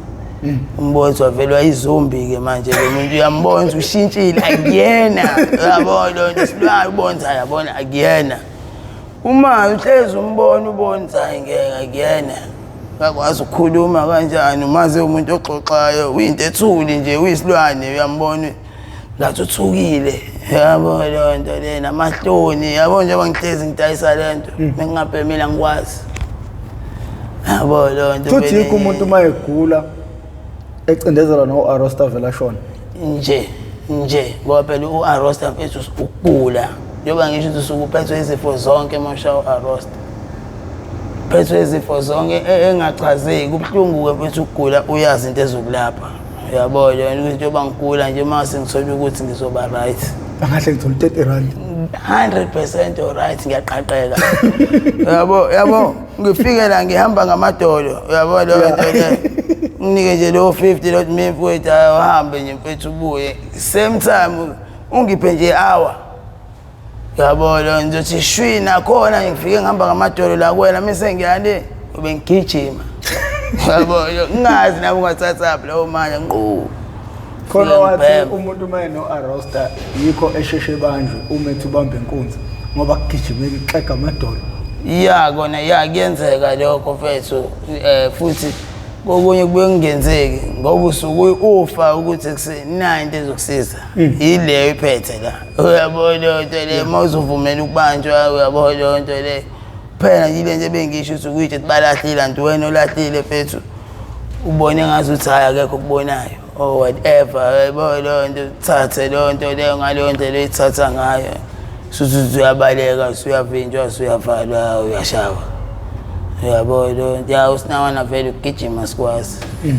umbonzo wavelwa izombi ke manje lo muntu uyambona ukuthi ushintshile akuyena yabo lo nto isilwane ubonza yabona akuyena uma uhlezi umbona ubonza ngeke akuyena akwazi ukukhuluma kanjani umaze umuntu oxoxayo uyinto ethuli nje uyisilwane uyambona ngathi uthukile yabo le nto le namahloni yabo nje bangihlezi ngidayisa le nto ngingabhemela ngikwazi yabo le nto futhi yikho umuntu mayegula ecindezela no Arosta vela shona nje ngoba phela uArosta mfethu ukugula njengoba ngisho ukuthi usukuphethwe izifo zonke mosha uArosta phethwe izifo zonke engachazeki kubhlungu ke mfethu ukugula uyazi into ezokulapha yabo le nto njengoba ngigula nje mase ngithola ukuthi ngizoba right angahle ngithola 30 rand 100% alright ngiyaqhaqeka yabo ngifike la ngihamba ngamadolo yabo lo nto le nginike nje lo 50 lot me mfowethu ahambe nje mfethu ubuye same time ungiphe nje hour yabo lo ngizothi shwi nakhona ngifike ngihamba ngamadolo la kuwena mise ngiyale ube ngigijima yabo ngazi nabo ungathatha lapho manje nqo khona wathi umuntu mayeno Arosta yikho esheshe banjwe umethu ubambe inkunzi ngoba kugijimeka ixega amadolo ya kona ya kuyenzeka lokho mfethu futhi kokunye kubuye kungenzeki ngoba usuku ufa ukuthi kusena into ezokusiza ileyo iphethe la uyabona into le mawuzovumela ukubanjwa uyabona into le phela yile nje bengisho ukuthi kuyithe balahlile anti wena olahlile mfethu ubone ngazi ukuthi hayi akekho kubonayo or whatever uyabona into thathe lo nto leyo ngaleyo nto le ithatha ngayo suthi uyabaleka usuyavinjwa usuyavalwa uyashawa yabo nje usinawana vele ukugijima sikwazi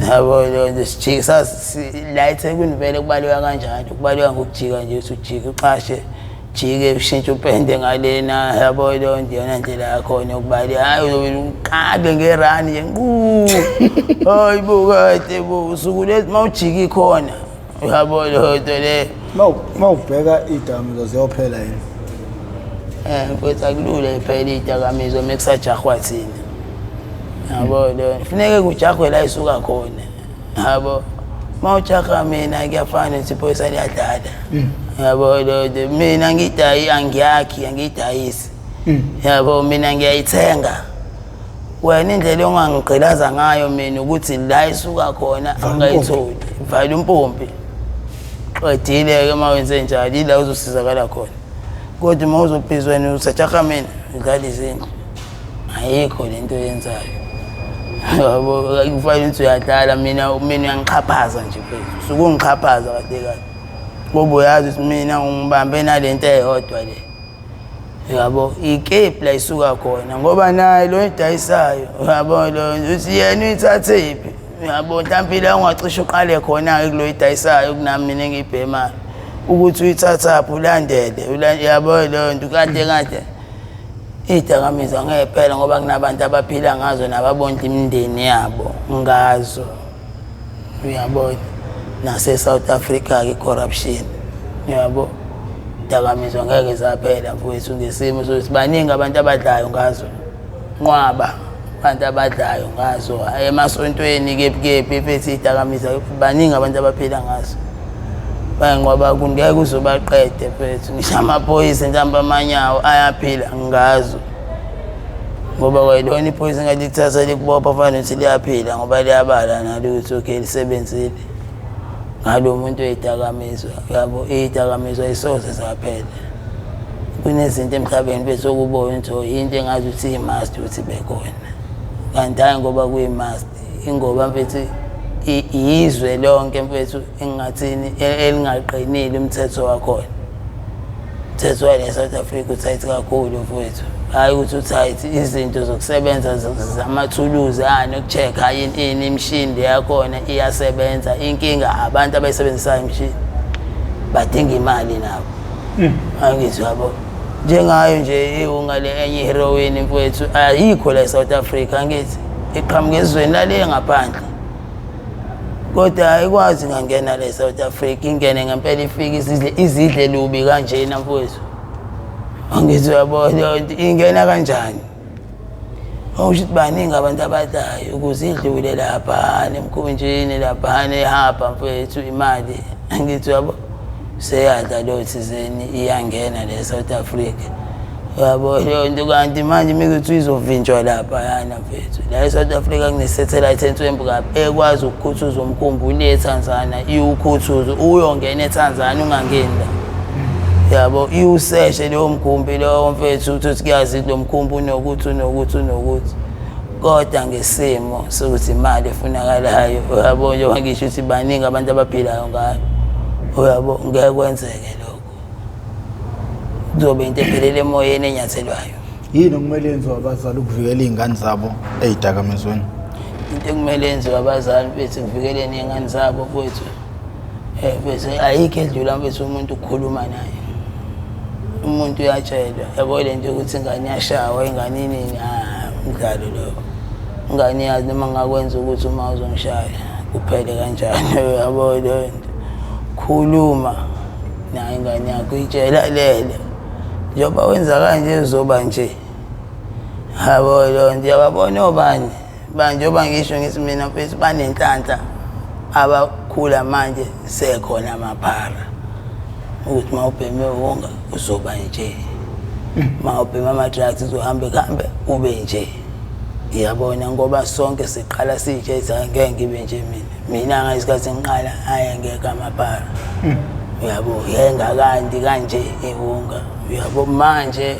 yabo nje sijika la eThekwini vele kubalwa kanjani kubalwa ngokujika nje usujika uqashe jike ushintshe upende ngalena yabo nje yona indlela yakho yokubali hayi uqabe ngerani nje hayi bukade usuku lezi mawujika ikhona yabo nto le mawubheka idakamizwa ziyophela yini mfethu akulule phela idakamizwa mekusajahwa thina yabo kufuneka kujahwe la isuka khona yabo mawujaha mina kuyafana ukuthi iphoyisa liyadlala yabo mina angiyidayisi yabo mina ngiyayithenga wena indlela ongangigqilaza ngayo mina ukuthi la isuka khona angayitholi vala umpompi qedile ke mawenze njalo ila uzosizakala khona kodwa mawuzophizwa wena usajaha mina udlala izinto ayikho lento yenzayo yabo kufanele ukuthi uyadlala mina uyangiqhaphaza nje phezulu sukungiqhaphaza kade ngoba uyazi ukuthi mina ngibambe nalento eyodwa le yabo icape la isuka khona ngoba naye lo idayisayo yabo lo uthi yena uyithathe iphi yabo mhlawumbe la ungacisha uqale khona kulo idayisayo kunami mina ngibhemayo ukuthi uyithatha phi ulandele yabo lo nto kade idakamizwa ngephela ngoba kunabantu abaphila ngazo nababonke imindeni yabo ngazo uyabona nase South Africa ke corruption yabo idakamizwa ngeke zaphela mfowethu ngesimo sokuthi baningi abantu abadlayo ngazo nqwaba abantu abadlayo ngazo emasontweni kephi fethi idakamizwa baningi abantu abaphila ngazo ngoba kungeke uzobaqede mfethu ngisho amaphoyisa njamba amanyawo ayaphila ngazo ngoba kwayilona iphoyisa ngathi lithatha likubopha fanele ukuthi liyaphila ngoba liyabala nalutho okay lisebenzile ngalo muntu oyidakamizwa yabo iyidakamizwa isoze zaphela kunezinto emhlabeni bese ukubona ukuthi into engazi ukuthi imust ukuthi bekhona kanti hayi ngoba kuyimust ingoba mfethu izwe lonke mfethu engathini elingaqinile umthetho wakhona umthetho wale South Africa uthight kakhulu mfethu hayi ukuthi uthight izinto zokusebenza zamathuluzi nokuchecka yini imishini yakhona iyasebenza inkinga abantu abayisebenzisayo imishini badinga imali nabo angithi yabo njengayo nje iwunga le enye heroin mfethu ayikho la eSouth Africa angithi iqhamuka ezweni lale ngaphandle kodwa ayikwazi ngangena la eSouth Africa ingene ngempela ifike izidle lubi kanjena mfowethu angithi yabona ingena kanjani awusho baningi abantu abadayo ukuze idlule lapha nemkhonjeni lapha ehamba mfowethu imali angithi yabo seyadla lo thizeni iyangena le South Africa yabo into kanti manje mekuthi izovinjwa lapha yana mfethu la eSouth Africa kune satellite entwembu kabi ekwazi ukukhuthuza umkhumbulo eTanzania iwukhuthuza uyongena eTanzania ungangeni la yabo iwuseshe lo mkhumbi lo mfethu ukuthi kuyazi lo mkhumbi unokuthi kodwa ngesimo sokuthi imali efunakalayo yabo nje ngisho ukuthi baningi abantu abaphilayo ngayo uyabo ngeke kwenzeke lokho kuzobe into ephelele emoyeni enyathelwayo yini okumele yenziwe abazali ukuvikela izingane zabo ezidakamizweni into ekumele yenziwe abazali bethu kuvikeleni izingane zabo kwethu bese ayikho edlula mfethu umuntu ukukhuluma naye umuntu uyatshelwa yabo le nto ukuthi ingane yashawa ingane nini umdlalo lo ingane yazi noma ngakwenza ukuthi uma uzongishaya kuphele kanjani yabo le nto khuluma naye ingane yakho itshela lele njengoba wenza kanje uzoba nje yabo lo nto yababona obani manje oba ngisho ngithi mina mfethu banenhlanhla abakhula manje sekhona amaphara ukuthi mawubheme wonga uzoba nje mawubheme ama-drugs uzohambe ube nje iyabona ngoba sonke siqala sitshe ngeke ngibe nje mina ngayisikhathi ngiqala ngeke amaphara uyabo yengakanti kanje iwunga uyabo manje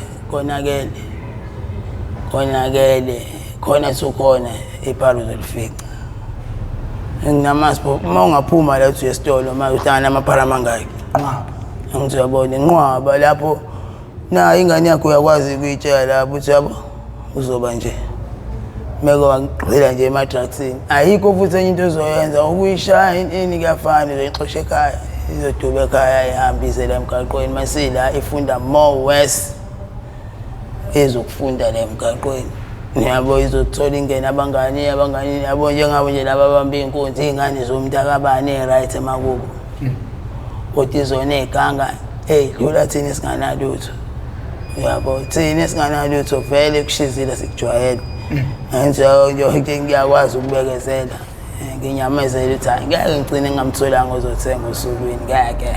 konakele khona sukhona iphara uzolifica nginamaspo uma ungaphuma la uthi esitolo manje uhlangana namaphara mangaki angithi uyabona inqwaba lapho na ingane yakho uyakwazi ukuyitshela lapho uthi yabo uzoba nje meko wangqila nje ema-drugsini ayikho futhi enye into ozoyenza ukuyishaya ini kuyafana uzoyixosha ekhaya izoduba ekhaya ihambise la emgaqweni masila ifunda more worse ezokufunda la emgaqweni yabo izothola ingene abangani yabo njengabo nje laba abamba inkonzo izingane zomntakabani right emakubo kodwa izona eziganga dlula thina singanalutho yabo thina singanalutho vele kushizile sikujwayele nje ngiyakwazi ukubekezela nginyamezela ukuthi hayi ngeke ngicine ngamtholanga ozothenga osukwini ngeke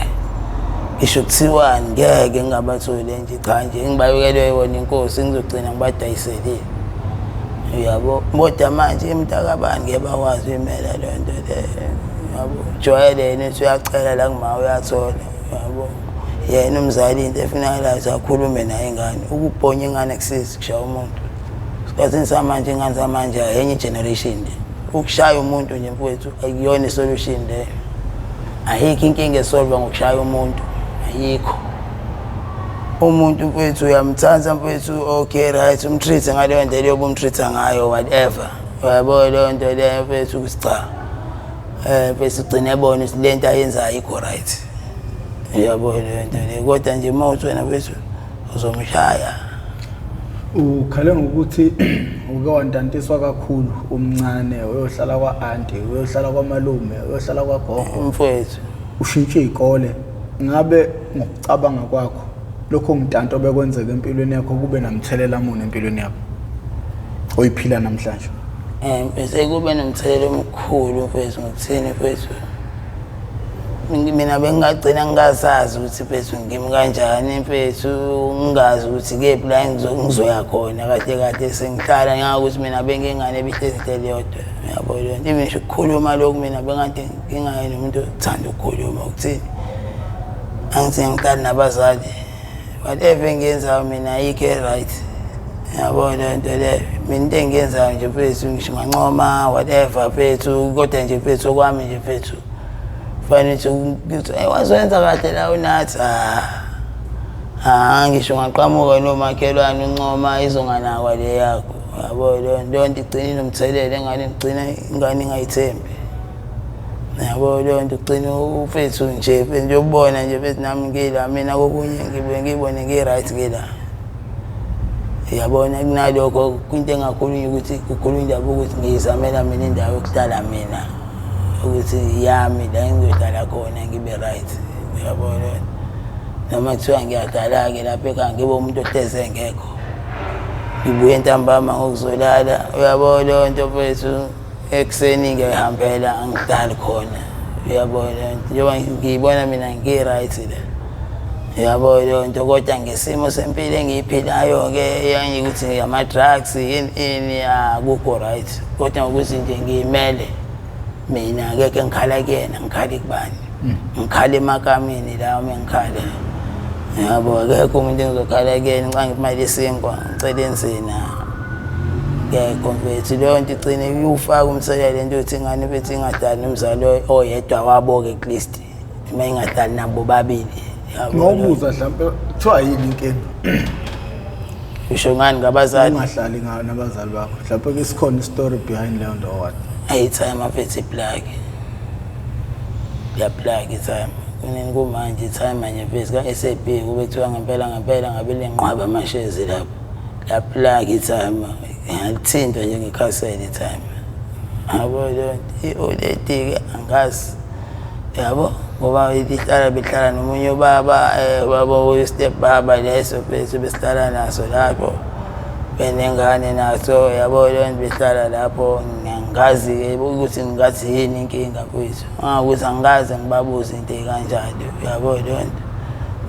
ngisho kuthiwani ngeke ngingabatholi nje cha nje ngibayekelwe yona inkosi ngizogcina ngibadayiselile uyabo kodwa manje emntakabani ngeke bakwazi imela le nto le yabo jwayelene uthi uyacela la kuma uyathola yabo yena umzali into efunakalayo akhulume naye ingane ukubhonya ingane kusisi kushaya umuntu sikhathini samanje ingane zamanje enye generation le ukushaya umuntu nje mfowethu akuyona isolution le ayikho inkinga esolva ngokushaya umuntu ayikho umuntu mfowethu uyamthatha mfowethu okay right umtreat ngaleyo ndlela yobumtreata ngayo whatever yabo leyo nto leyo mfowethu kusicha bese ugcine ebona ukuthi lento ayenza ayikho right yabo leyo nto leyo kodwa nje mawuthi wena mfowethu uzomshaya ukhale ngokuthi uke wantantiswa kakhulu umncane uyohlala kwa-anti uyohlala kwamalume uyohlala kwagogo mfowethu ushintshe izikole ngabe ngokucabanga kwakho lokho ngitanto bekwenzeka empilweni yakho kube namthelela muni empilweni yakho oyiphila namhlanje? Bese kube nomthelela omkhulu mfethu ngokuthini mfethu. Mina bengagcina ngingazazi ukuthi mfethu ngimi kanjani mfethu, ngingazi ukuthi kephi la ngizoya khona kade sengihlala ngakuthi mina bengingane ebihlezihlele yodwa. Yabo le nto ngisho ukukhuluma lokhu mina bengade ngingaye nomuntu othanda ukukhuluma ukuthini. Angithi ngiqala nabazali whatever engiyenzayo mina ayikho right. Yabo le nto le mina into engiyenzayo nje mfethu ngisho ngancoma whatever mfethu, kodwa nje mfethu okwami nje mfethu fanele ukuthi wazenza kahle la unathi ngisho ngaqhamuka nomakhelwane uncoma izonganakwa le yakho. Yabo le nto igcina inomthelela engane igcina ingane ingayithembi. Yabo le nto igcina ufethu nje nje ubona nje bethi nami ngila mina kokunye ngibone ngi-right ngila. Yabona kunalokho kwinto engakhulunywa ukuthi kukhulunywa indaba ukuthi ngizamela mina indawo yokuhlala mina ukuthi yami la engizohlala khona ngibe right. Yabona noma kuthiwa ngiyadala-ke lapha ekhaya ngibe umuntu ohleze ngekho, ngibuye ntambama ngokuzolala. Uyabo leyo nto mfethu ekuseni ngiyayihambela angihlali khona. Uyabona njengoba ngiyibona mina ngi-right la. Yabo leyo nto kodwa ngesimo sempilo engiyiphilayo-ke yangikuthi ngama-drugs ini akukho right, kodwa ngokuthi nje ngiyimele mina ngeke ngikhala kuyena ngikhale kubani, ngikhale emakameni lawo mengikhala. Yabo akekho umuntu engizokhala kuyena xa ngimali isinkwa ngicela enzina ngekho mfethu. Leyo nto igcine iwufaka umthelela into yokuthi ingane mfethu ingadali nomzali oyedwa wabo-ke at least uma ingadali nabo babili. Ngawubuza mhlawumbe kuthiwa yini inkinga? Usho ngani ngabazali? Ungahlali nabazali bakho mhlawumbe ke sikhona istory behind leyo nto what? Time aphethe plug. Ya plug time. Kunini kumanje time manje phezi ka SAP kube kuthiwa ngempela ngabele nqwaba amashezi lapho. La plug time ngalithinta nje ngekhaseli time. Yabo le i-OLED angazi. Yabo ngoba behlala nomunye ubaba step baba leso phezulu besihlala naso lapho benengane naso. Yabo le nto behlala lapho ngiyangazi ukuthi ngathi yini inkinga kwethu, ukuthi angazi ngibabuze into ekanjalo. Yabo le nto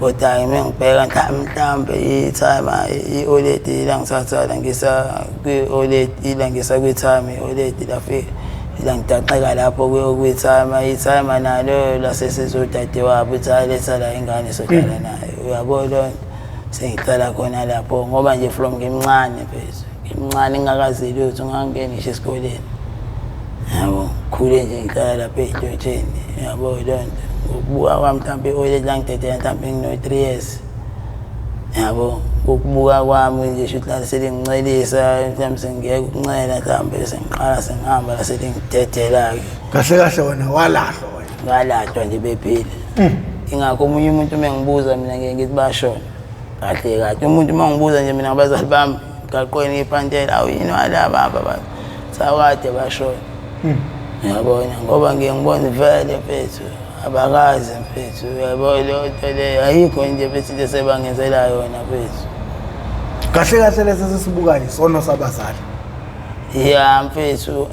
kodwa mina ngibheka mhlawumbe i-time i-OLED la ngisathatha ngisa kwi-OLED la ngisa kwi-time i-OLED lafika ila ngidaqeka lapho i-time nalo lasesizodadewabo uthi aletha la ingane sohlala nayo. Uyabo le nto sengiqala khona lapho ngoba nje from ngimncane phezulu ngimncane ngingakazi lutho ngangena ngisho esikoleni. Yabo khule nje ngiqala lapha eJojeni. Yabo le nto ukubuka kwami mhlawumbe i-OLED la ngidedela mhlawumbe ngino-3 years. Yabo ukubuka kwami nje shuthi la selingincelisa mhlawumbe sengiyeka ukuncela mhlawumbe sengiqala sengihamba la selingidedela-ke. Kahle wena walahlwa wena? Ngalahlwa nje bephila. Ingakho omunye umuntu uma ngibuza mina ngeke ngithi bashona kahle. Umuntu uma ngibuza nje mina ngabazali bami ngaqweni iphantela awu yini walaba baba sawade bashona. Yabona ngoba ngiyengibona vele mfethu abakazi mfethu. Yabo leyo nto leyo ayikho nje mfethu sebangenzela yona mfethu. Kahle lesi sisibukayo isono sabazali. Ya mfethu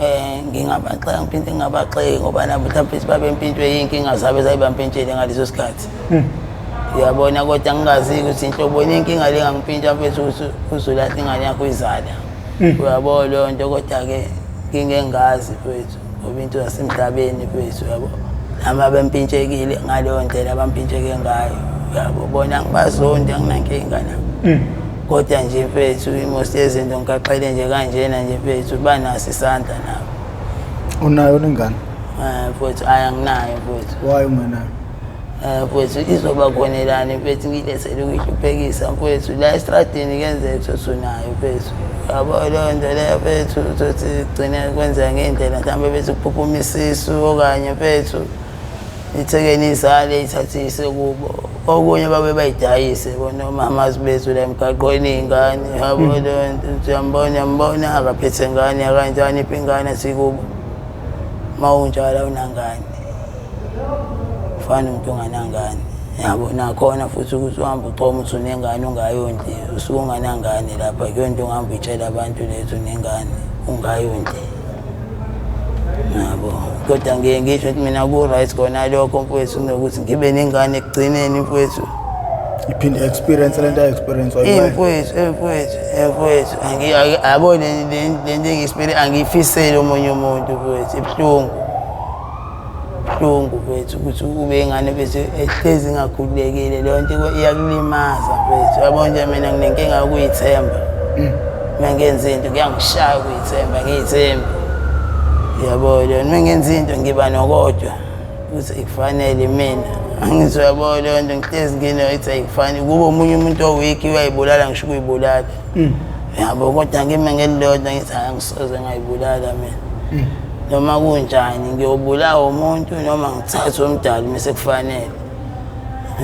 ngingabaxeka ngiphinde ngingabaxeki ngoba nabo mhlawumbe babempintshwe yinkinga zabo ezayibampintshele ngaleso sikhathi. Uyabona kodwa ngingazi ukuthi inhlobo yenkinga le ngangimpintsha mfethu uzolahla ingane yakho izala. Uyabo leyo nto kodwa-ke ngingengazi mfethu ngoba into yasemhlabeni mfethu. Yabo nama bempintshekile ngaleyo ndlela abampintsheke ngayo. Yabo bona ngibazonda anginankinga nabo. Kodwa nje mfethu imosi yezinto ngikaxele nje kanjena nje mfethu banaso isandla nabo. Unayo ingane? Mfethu anginayo mfethu. Why ungenayo? Mfethu izoba khonelani mfethu ngilethele ukuyihluphekisa mfethu la estradini kenzeka ukuthi unayo mfethu. Yabo leyo nto leyo mfethu ukuthi gcine kwenzeka ngendlela mhlawumbe bese kuphuphuma isisu okanye mfethu ithekeni izale ithathise kubo. Okunye babe bayidayise bona omama bethu la emgaqweni iy'ngane. Yabo leyo nto uyambona akaphethe ngane akanjani iphi ingane sikubo uma unjalo unangane fana umuntu onganangane. yabo nakhona futhi ukuthi uhamba uxhoma uthi unengane ungayonti usuke unganangane lapha kuyonto ongihamba uyitshela abantu lethu unengane ungayonti yabo kodwa ngiye ngisho ukuthi mina ku-right khona lokho mfowethu kunokuthi ngibe nengane ekugcineni mfowethu iphinde experience lento experience mfowethu yabo lento engiyi-experience angiyifisele omunye umuntu mfowethu ibuhlungu mfowethu ukuthi ube ingane bese ehlezi ingakhululekile leyo nto iyakulimaza mfowethu yabo nje mina nginenkinga yokuyithemba uma ngenza into kuyangishaya ukuyithemba ngiyithembe yabo leyo uma ngenza into ngiba nokodwa ukuthi ikufanele mina angithi yabo leyo nto ngihlezi nginoyithi ayikufanele kube omunye umuntu owiki uyayibulala ngisho ukuyibulala yabo kodwa ngime ngelilodwa ngithi angisoze ngayibulala mina noma kunjani ngiyobulawa umuntu noma ngithathe umdali mase kufanele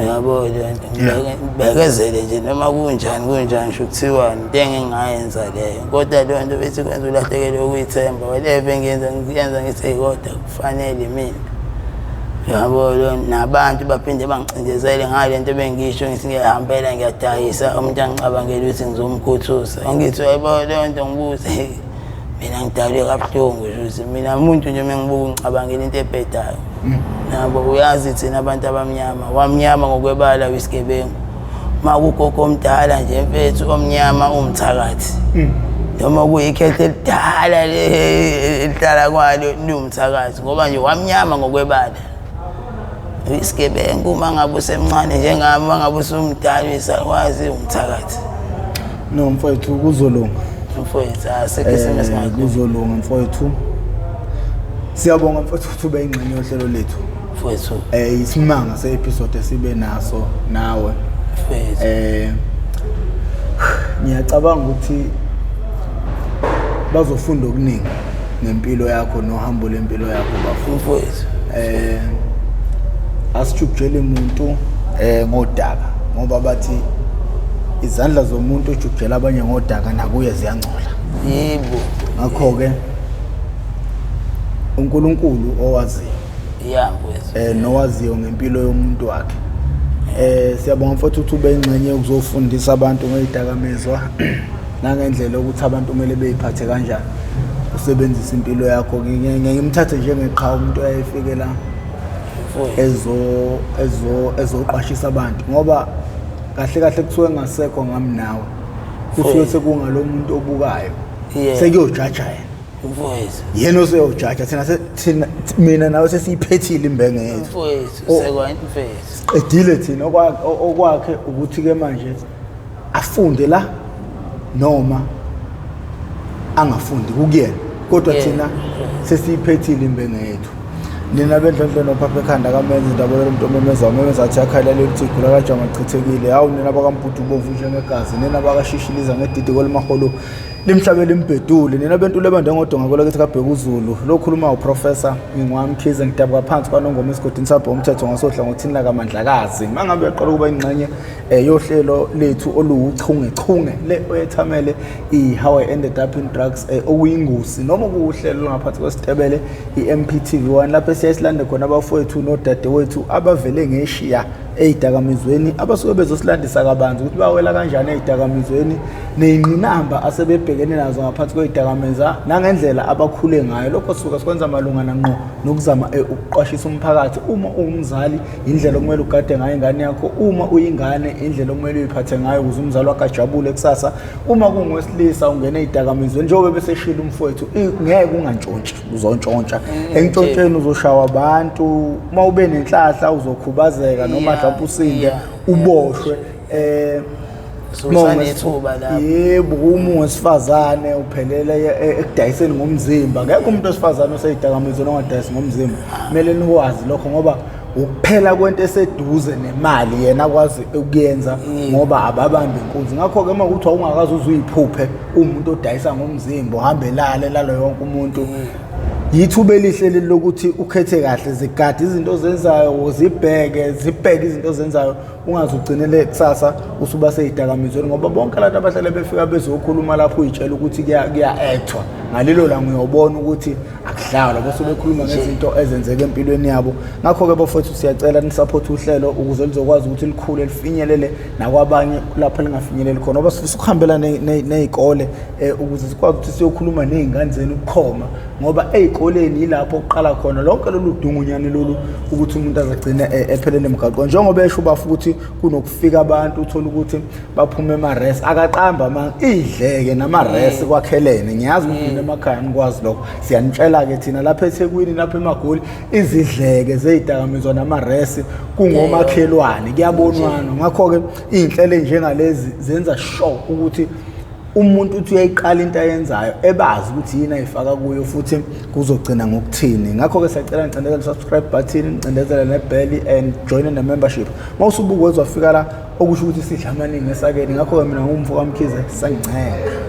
yabo lento ngibekezele nje noma kunjani sho kuthiwani into engingayenza leyo kodwa leyo nto bethi kwenza ulahlekelwe ukuyithemba whatever ngiyenza ngithi kodwa kufanele mina yabo nabantu baphinde bangicindezele ngale nto bengisho ngithi ngiyahambela ngiyadayisa umuntu angicabangela ukuthi ngizomkhuthuza ngithi yabo leyo nto ngibuze mina ngidalwe kabuhlungu ukuthi mina umuntu nje mengibuka ngicabangela into ebhedayo nabo uyazi thina abantu abamnyama wamnyama ngokwebala wesigebengu makugogo omdala nje mfethu omnyama umthakathi noma kuyikhethe elidala elihlala kwalo liwumthakathi ngoba nje wamnyama ngokwebala isigebengu uma ngabe usemncane njengami uma ngabe usumdala isakwazi umthakathi no mfethu kuzolunga mfowethu asekho isimo esingakho kuzolunga mfowethu siyabonga mfowethu ukuthi ube ingxenye yohlelo lethu mfowethu isimanga se-episode esibe naso nawe mfowethu ngiyacabanga ukuthi bazofunda okuningi ngempilo yakho nohambo lempilo yakho mfowethu asijukjele umuntu ngodaka ngoba bathi izandla zomuntu ojukjela abanye ngodaka nakuye ziyangcola yebo ngakho ke uNkulunkulu owaziyo mfowethu nowaziyo ngempilo yomuntu wakhe siyabonga mfowethu ukuthi ube ingxenye ukuzofundisa abantu ngezidakamizwa nangendlela ukuthi abantu kumele beziphathe kanjani usebenzisa impilo yakho ngimthathe njengeqhawe umuntu ayefike la ezoqashisa abantu ngoba kahle kahle kusuke ngasekho ngami nawe kusuke sekungalo muntu obukayo sekuyojaja mfowethu yena oseyojaja thina mina nawe sesiyiphethile imbenge yethu mfowethu sekwanti mfowethu qedile thina okwakhe ukuthi ke manje afunde la noma angafundi kukuyena kodwa thina sesiyiphethile imbenge yethu nina bendlondlo nophapha ekhanda kamenza indaba lomuntu omemeza athi yakhala lethi igula kajama chithekile hawu nina bakamputu bovu njengegazi nina bakashishiliza ngedidi kolimaholo limhlabela imbedule nina bentu lebande ngodonga kwelakithi kabheka uZulu lokhuluma uprofessor ngingwamkhize ngidaba phansi kwanongoma esigodini sabho umthetho ngasohla ngothini la kamandlakazi mangabe yaqala kuba ingxenye yohlelo lethu oluwuchungechunge le oyethamele How I Ended Up in Drugs okuyingosi noma kuuhlelo ngaphansi kwesitebele iMPTV1 lapho siyasilanda khona abafowethu nodadewethu abavele ngeshiya ezidakamizweni abasuke bezosilandisa kabanzi ukuthi bawela kanjani ezidakamizweni neyinqinamba asebebhekene nazo ngaphansi kwezidakamizwa nangendlela abakhule ngayo lokho suka sikwenza malungana ngqo nokuzama ukuqwashisa umphakathi uma ungumzali indlela okumele ugade ngayo ingane yakho uma uyingane indlela okumele uyiphathe ngayo ukuze umzali wakhe ajabule kusasa uma kungowesilisa ungene ezidakamizweni njengoba bese shila umfowethu ngeke ungantshontshi uzontshontsha entshontsheni uzoshawa abantu uma ube nenhlahla uzokhubazeka noma mhlawumbe usinde uboshwe Susanethuba lapho yebo uma ungowesifazane uphelele ekudayiseni ngomzimba ngeke umuntu wesifazane oseyidakamizweni ongadayisi ngomzimba kumele nikwazi lokho ngoba ukuphela kwento eseduze nemali yena akwazi ukuyenza ngoba ababambe inkunzi ngakho ke uma kuthi ungakazi uzuyiphuphe umuntu odayisa ngomzimba uhambe lalo yonke umuntu yithuba elihle lokuthi ukhethe kahle zigadi izinto zenzayo uzibheke izinto zenzayo ungazi ugcinele kusasa usuba seyidakamizweni ngoba bonke abantu abahlale befika bezokhuluma lapho uyitshela ukuthi kuya actwa ngalelo la ngiyobona ukuthi akudlalwa bese bekhuluma ngezinto ezenzeka empilweni yabo. Ngakho-ke bafowethu siyacela nisupport uhlelo ukuze lizokwazi ukuthi likhule lifinyelele nakwabanye lapho lingafinyeleli khona, ngoba sifisa ukuhambela ney'kole ukuze sikwazi ukuthi siyokhuluma ney'ngane zenu bukhoma, ngoba ey'koleni yilapho kuqala khona lonke lolu dungunyane lolu ukuthi umuntu azagcine ephelele emgaqweni. Njengoba esho ubafu ukuthi kunokufika abantu uthole ukuthi baphume emaresi akaqamba idleke namaresi kwakhelene. Ngiyazi ukuthi emakhaya nikwazi lokho, siyanitshela-ke thina lapha eThekwini lapha eMagoli izidleke zey'dakamizwa namaresi kungomakhelwane kuyabonwana. Ngakho-ke iy'nhlelo ey'njengalezi zenza sure ukuthi umuntu uthi uyayiqala into ayenzayo ebazi ukuthi yini ayifaka kuyo futhi kuzogcina ngokuthini. Ngakho-ke siyacela nicindezele subscribe button, nicindezele nebheli and join the membership. Mawusubuka wezwafika la okusho ukuthi sidla amaningi esakeni. Ngakho-ke mina ngumvuka Mkhize, sangincela.